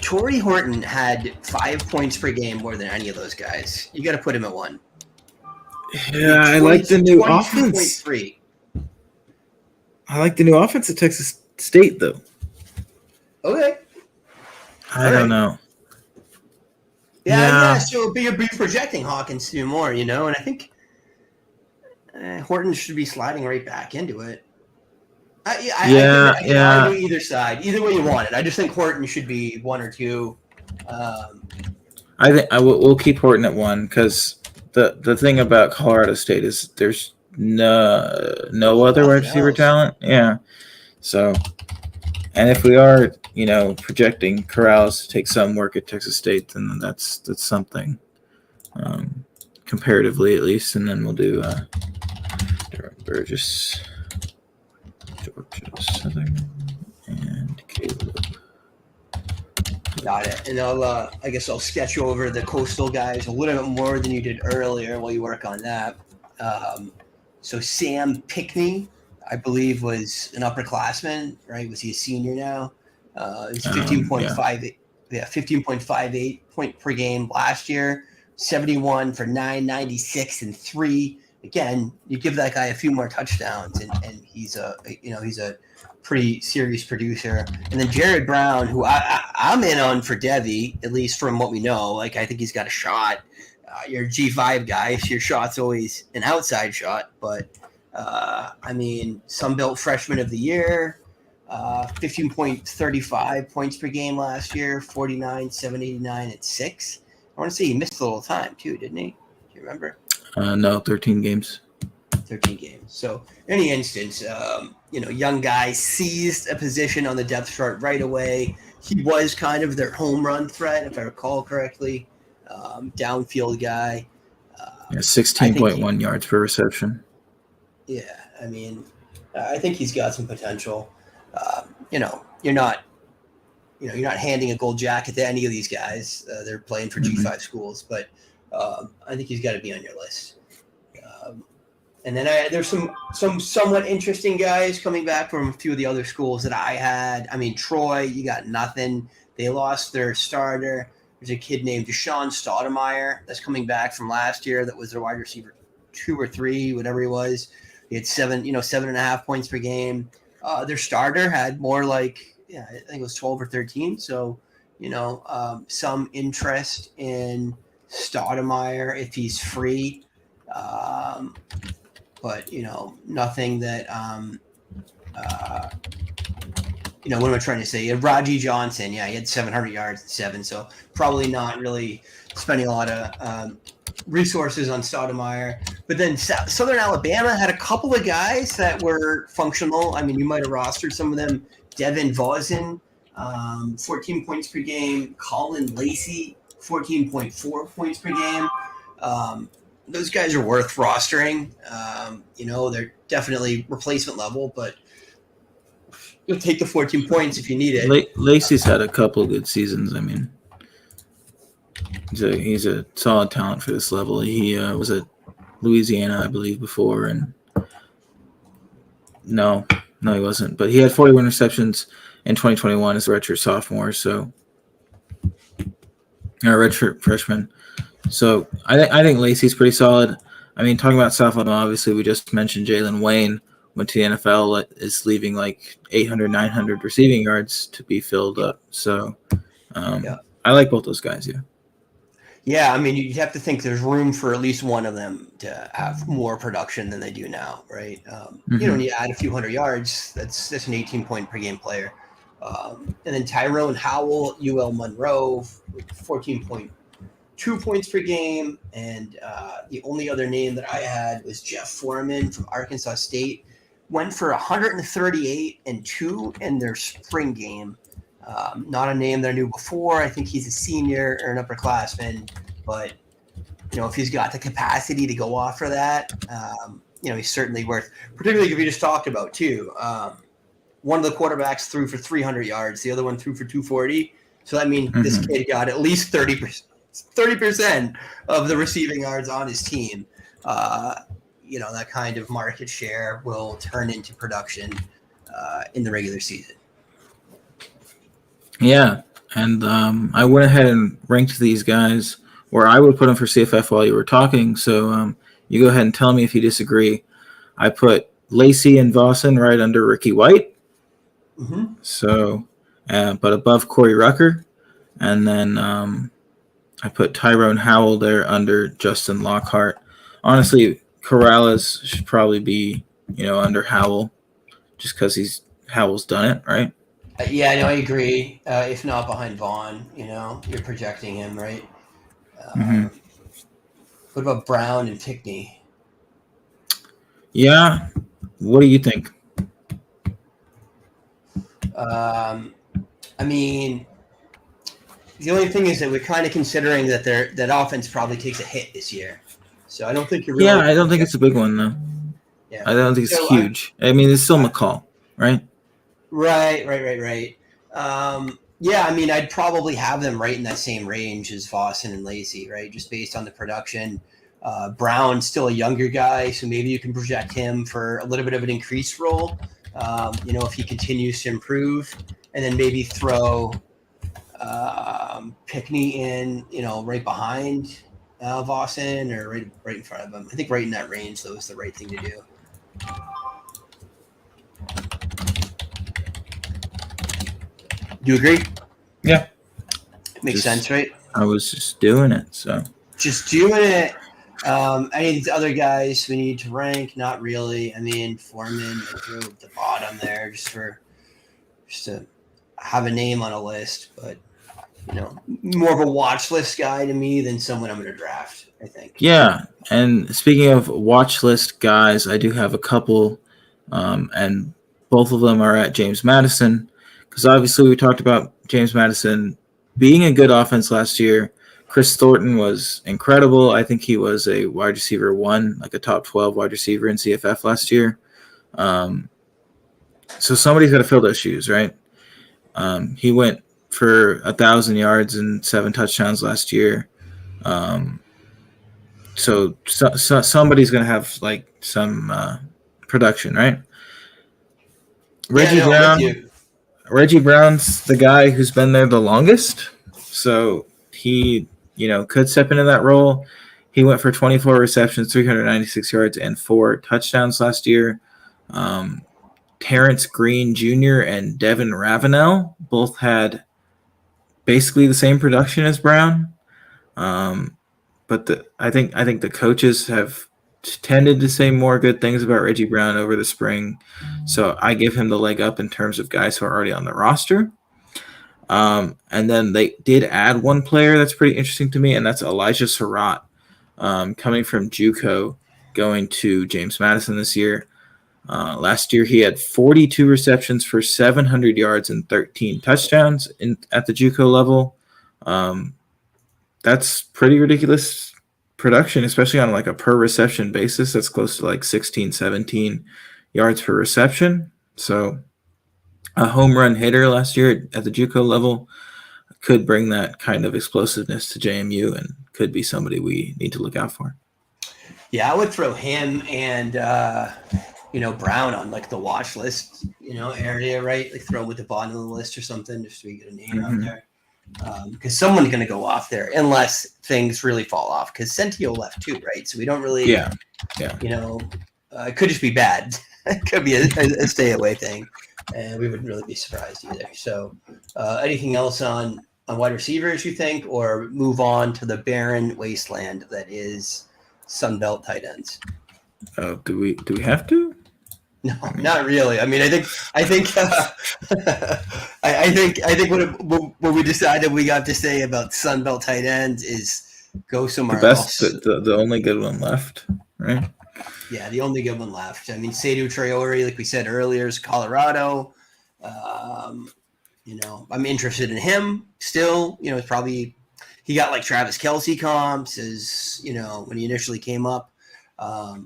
Torrey Horton had 5 points per game more than any of those guys. You got to put him at 1. Yeah, I like the new offense. I like the new offense at Texas State, though. Okay. I don't know. Yeah. So, but you're projecting Hawkins to do more, and I think Horton should be sliding right back into it. I can argue either side, either way you want it. I just think Horton should be 1 or 2. I think we'll keep Horton at 1 because the thing about Colorado State is there's no other wide receiver talent. Yeah. So, and if we are, projecting Corrales to take some work at Texas State, then that's something, comparatively at least. And then we'll do Burgess, Georgia Southern, and Caleb. Got it. And I guess I'll sketch over the coastal guys a little bit more than you did earlier while you work on that. So Sam Pickney, I believe, was an upperclassman, right? Was he a senior now? He's 15.58. Yeah, 15.58 point per game last year. 71 for 996 and 3. Again, you give that guy a few more touchdowns, and he's a pretty serious producer. And then Jared Brown, who I'm in on for Devy, at least from what we know. Like, I think he's got a shot. You're a G5 guy, so your shot's always an outside shot. But, Sunbelt Freshman of the Year, 15.35 points per game last year, 49, 789, and 6. I want to say he missed a little time, too, didn't he? Do you remember? No, 13 games. 13 games. So, in any instance, young guy seized a position on the depth chart right away. He was kind of their home run threat, if I recall correctly. Downfield guy. 16.1 yards per reception. Yeah, I think he's got some potential. You're not handing a gold jacket to any of these guys. They're playing for G5 schools, but I think he's got to be on your list. And then there's some somewhat interesting guys coming back from a few of the other schools that I had. Troy, you got nothing. They lost their starter. There's a kid named Deshaun Stoudemire that's coming back from last year. That was their wide receiver 2 or 3, whatever he was. He had 7.5 points per game. Their starter had more like, I think it was 12 or 13. So, some interest in Stoudemire if he's free. But, nothing that, what am I trying to say? Raji Johnson, he had 700 yards and 7. So probably not really spending a lot of resources on Stoudemire. But then Southern Alabama had a couple of guys that were functional. You might have rostered some of them. Devin Voisin, 14 points per game. Colin Lacey, 14.4 points per game. Those guys are worth rostering. They're definitely replacement level, but you'll take the 14 points if you need it. Lacey's had a couple of good seasons. He's a solid talent for this level. He was at Louisiana, I believe, before, and no, No, he wasn't. But he had 41 receptions in 2021 as a redshirt sophomore. So, or redshirt freshman. So I think Lacey's pretty solid. I mean, talking about South Alabama, obviously we just mentioned Jalen Wayne went to the NFL, is leaving like 800, 900 receiving yards to be filled up. So I like both those guys. Yeah. Yeah, I mean, you'd have to think there's room for at least one of them to have more production than they do now, right? When you add a few hundred yards, that's an 18-point per game player. And then Tyrone Howell, UL Monroe, 14.2 points per game. And the only other name that I had was Jeff Foreman from Arkansas State. Went for 138 and 2 in their spring game. Not a name that I knew before. I think he's a senior or an upperclassman, but if he's got the capacity to go off for that, he's certainly worth. Particularly if you just talked about too. One of the quarterbacks threw for 300 yards, the other one threw for 240. So that means this kid got at least 30% of the receiving yards on his team. That kind of market share will turn into production in the regular season. Yeah, and I went ahead and ranked these guys where I would put them for CFF while you were talking. So you go ahead and tell me if you disagree. I put Lacey and Vossen right under Ricky White. Mm-hmm. So, but above Corey Rucker, and then I put Tyrone Howell there under Justin Lockhart. Honestly, Corrales should probably be under Howell, just because Howell's done it, right? Yeah, no, I agree. If not behind Vaughn, you're projecting him, right? What about Brown and Pickney? Yeah. What do you think? I mean, the only thing is that we're kind of considering that that offense probably takes a hit this year. So I don't think you're really. Yeah, I don't think it's a big one, though. Yeah. I don't think it's huge. I mean, it's still McCall, right? Right. Yeah, I mean, I'd probably have them right in that same range as Vossen and Lacey, right? Just based on the production. Brown's still a younger guy, so maybe you can project him for a little bit of an increased role, if he continues to improve. And then maybe throw Pickney in, right behind Vossen or right in front of him. I think right in that range, though, is the right thing to do. Do you agree? Yeah. Makes sense, right? I was just doing it, so. Just doing it. Any of these other guys we need to rank? Not really. I mean, Foreman, I threw at the bottom there just to have a name on a list, but more of a watch list guy to me than someone I'm going to draft, I think. Yeah, and speaking of watch list guys, I do have a couple, and both of them are at James Madison. Because obviously we talked about James Madison being a good offense last year. Chris Thornton was incredible. I think he was a wide receiver 1, like a top 12 wide receiver in CFF last year. So somebody's got to fill those shoes, right? He went for 1,000 yards and 7 touchdowns last year. So somebody's going to have like some production, right? Reggie Brown's the guy who's been there the longest, so he, could step into that role. He went for 24 receptions, 396 yards, and 4 touchdowns last year. Terrence Green Jr. and Devin Ravenel both had basically the same production as Brown, but I think the coaches have tended to say more good things about Reggie Brown over the spring. So I give him the leg up in terms of guys who are already on the roster. And then they did add one player that's pretty interesting to me, and that's Elijah Surratt, coming from JUCO, going to James Madison this year. Last year he had 42 receptions for 700 yards and 13 touchdowns at the JUCO level. That's pretty ridiculous production, especially on like a per reception basis. That's close to like 16, 17 yards per reception. So a home run hitter last year at the JUCO level could bring that kind of explosiveness to JMU and could be somebody we need to look out for. Yeah, I would throw him and Brown on like the watch list, area, right? Like throw with the bottom of the list or something, just so we get a name out there. Because someone's going to go off there unless things really fall off. Because Sentio left too, right? So we don't really, it could just be bad. It could be a stay away thing, and we wouldn't really be surprised either. So, anything else on wide receivers you think, or move on to the barren wasteland that is Sunbelt tight ends? Do we have to? No, not really. I mean, I think what we decided we got to say about Sunbelt tight ends is go somewhere else. The only good one left, right? Yeah, the only good one left. I mean, Seydou Traore, like we said earlier, is Colorado. I'm interested in him still. It's probably he got like Travis Kelce comps as when he initially came up. I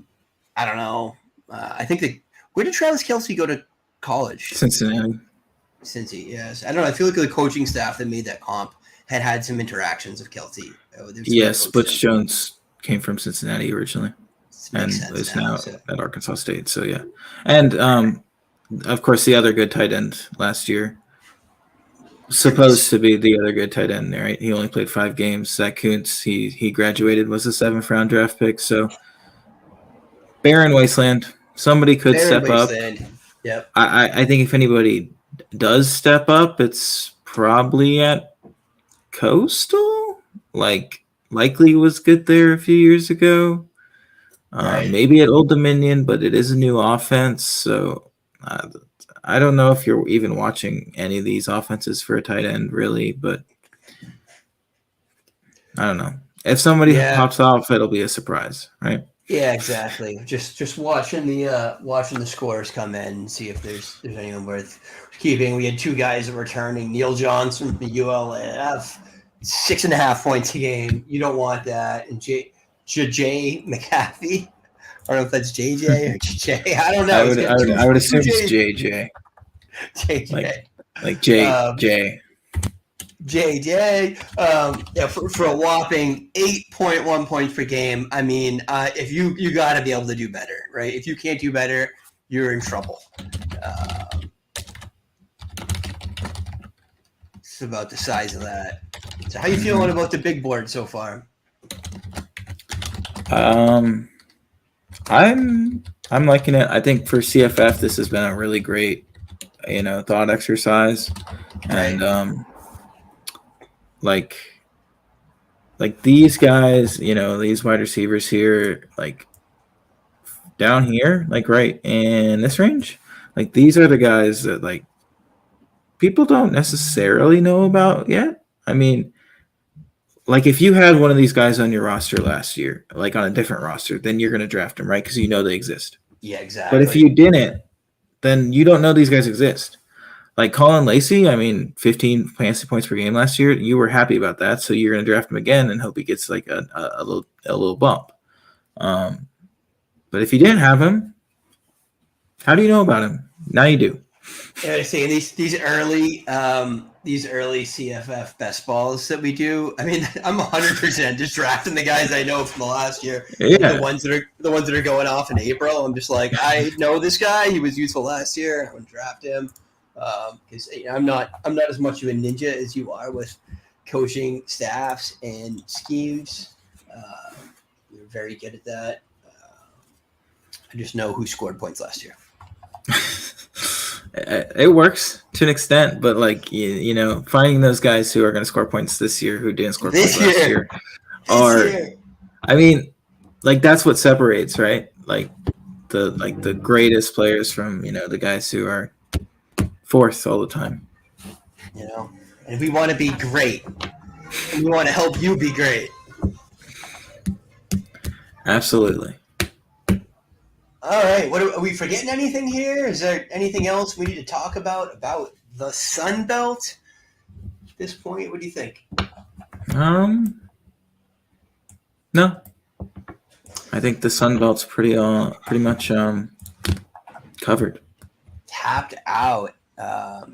don't know. I think where did Travis Kelce go to college? Cincinnati. Cincy, yes. I don't know. I feel like the coaching staff that made that comp had some interactions with Kelce. Yes, Butch Jones came from Cincinnati originally and is now at Arkansas State. So, yeah. And, of course, the other good tight end last year, supposed to be the other good tight end, right? He only played 5 games. Zach Kuntz, he graduated, was a 7th-round draft pick. So, barren wasteland. Somebody could step up. Yep. I think if anybody does step up, it's probably at Coastal. Likely was good there a few years ago. Right. Maybe at Old Dominion, but it is a new offense. So I don't know if you're even watching any of these offenses for a tight end, really. But I don't know. If somebody pops off, it'll be a surprise, right? Yeah, exactly. Just watching the scores come in and see if there's anyone worth keeping. We had 2 guys that were returning. Neil Johnson from the ULF, 6.5 points a game. You don't want that. And Jay McAfee. I don't know if that's JJ or J. I don't know. I would assume it's JJ. JJ. Like J. JJ, for a whopping 8.1 points per game. I mean, if you got to be able to do better, right? If you can't do better, you're in trouble. It's about the size of that. So, how you feeling about the big board so far? I'm liking it. I think for CFF, this has been a really great, thought exercise, and like these guys, these wide receivers here, like down here, like right in this range, like these are the guys that like people don't necessarily know about yet. I mean, like if you had one of these guys on your roster last year, like on a different roster, then you're going to draft them, right? Because they exist. Yeah, exactly. But if you didn't, then you don't know these guys exist. Like Colin Lacey, I mean, 15 fantasy points per game last year. You were happy about that, so you're going to draft him again and hope he gets like a little bump. But if you didn't have him, how do you know about him? Now you do. Yeah, I see these early CFF best balls that we do. I mean, I'm 100% just drafting the guys I know from the last year. Yeah. The ones that are going off in April. I'm just like, I know this guy. He was useful last year. I'm going to draft him. Because I'm not as much of a ninja as you are with coaching staffs and schemes. You're very good at that. I just know who scored points last year. It works to an extent, but like finding those guys who are going to score points this year who didn't score points last year I mean, like that's what separates, right? Like the greatest players from the guys who are fourth all the time. And we want to be great. And we want to help you be great. Absolutely. All right. Are we forgetting anything here? Is there anything else we need to talk about the Sun Belt at this point? What do you think? No. I think the Sun Belt's pretty much covered. Tapped out.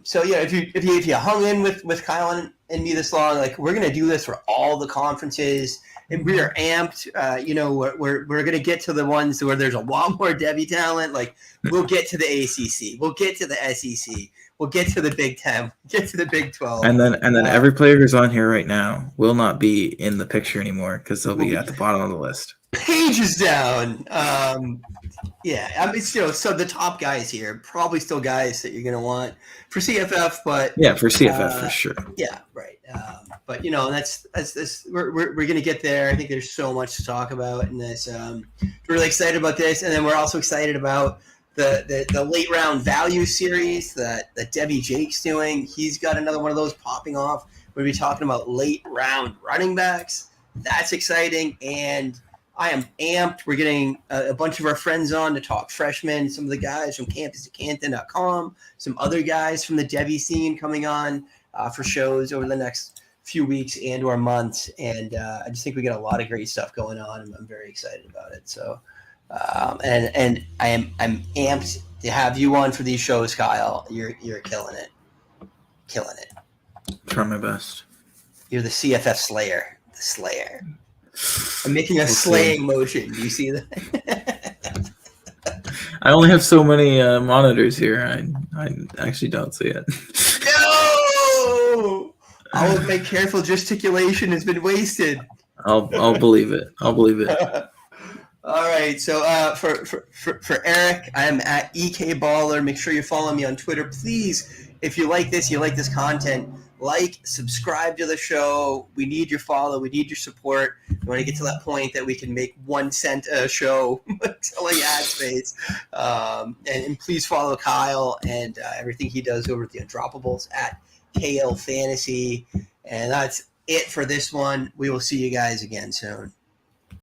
So yeah, if you hung in with Kyle and me this long, like we're gonna do this for all the conferences, and we are amped. We're gonna get to the ones where there's a lot more Devy talent. Like we'll get to the ACC, we'll get to the SEC, we'll get to the Big Ten, get to the Big 12, and then every player who's on here right now will not be in the picture anymore because they'll be at the bottom of the list. Pages down. Yeah, I mean, so the top guys here, probably still guys that you're going to want for CFF, but yeah, for CFF for sure. Yeah, right. But that's we're going to get there. I think there's so much to talk about in this. We're really excited about this, and then we're also excited about the late round value series that Devy Jake's doing. He's got another one of those popping off. We'll be talking about late round running backs. That's exciting, and I am amped. We're getting a bunch of our friends on to talk freshmen, some of the guys from campus2canton.com, some other guys from the Devy scene coming on for shows over the next few weeks and or months. And I just think we got a lot of great stuff going on, and I'm very excited about it. So, and I'm amped to have you on for these shows, Kyle. You're killing it. Killing it. Try my best. You're the CFF Slayer. The Slayer. I'm making a slaying motion. Do you see that? I only have so many monitors here. I actually don't see it. No! All of my careful gesticulation has been wasted. I'll believe it. I'll believe it. All right. So for Erik, I am at EK Baller. Make sure you follow me on Twitter, please. If you like this content, subscribe to the show. We need your follow. We need your support. We want to get to that point that we can make 1 cent a show selling ad space. And please follow Kyle and everything he does over at the Undroppables at KL Fantasy. And that's it for this one. We will see you guys again soon.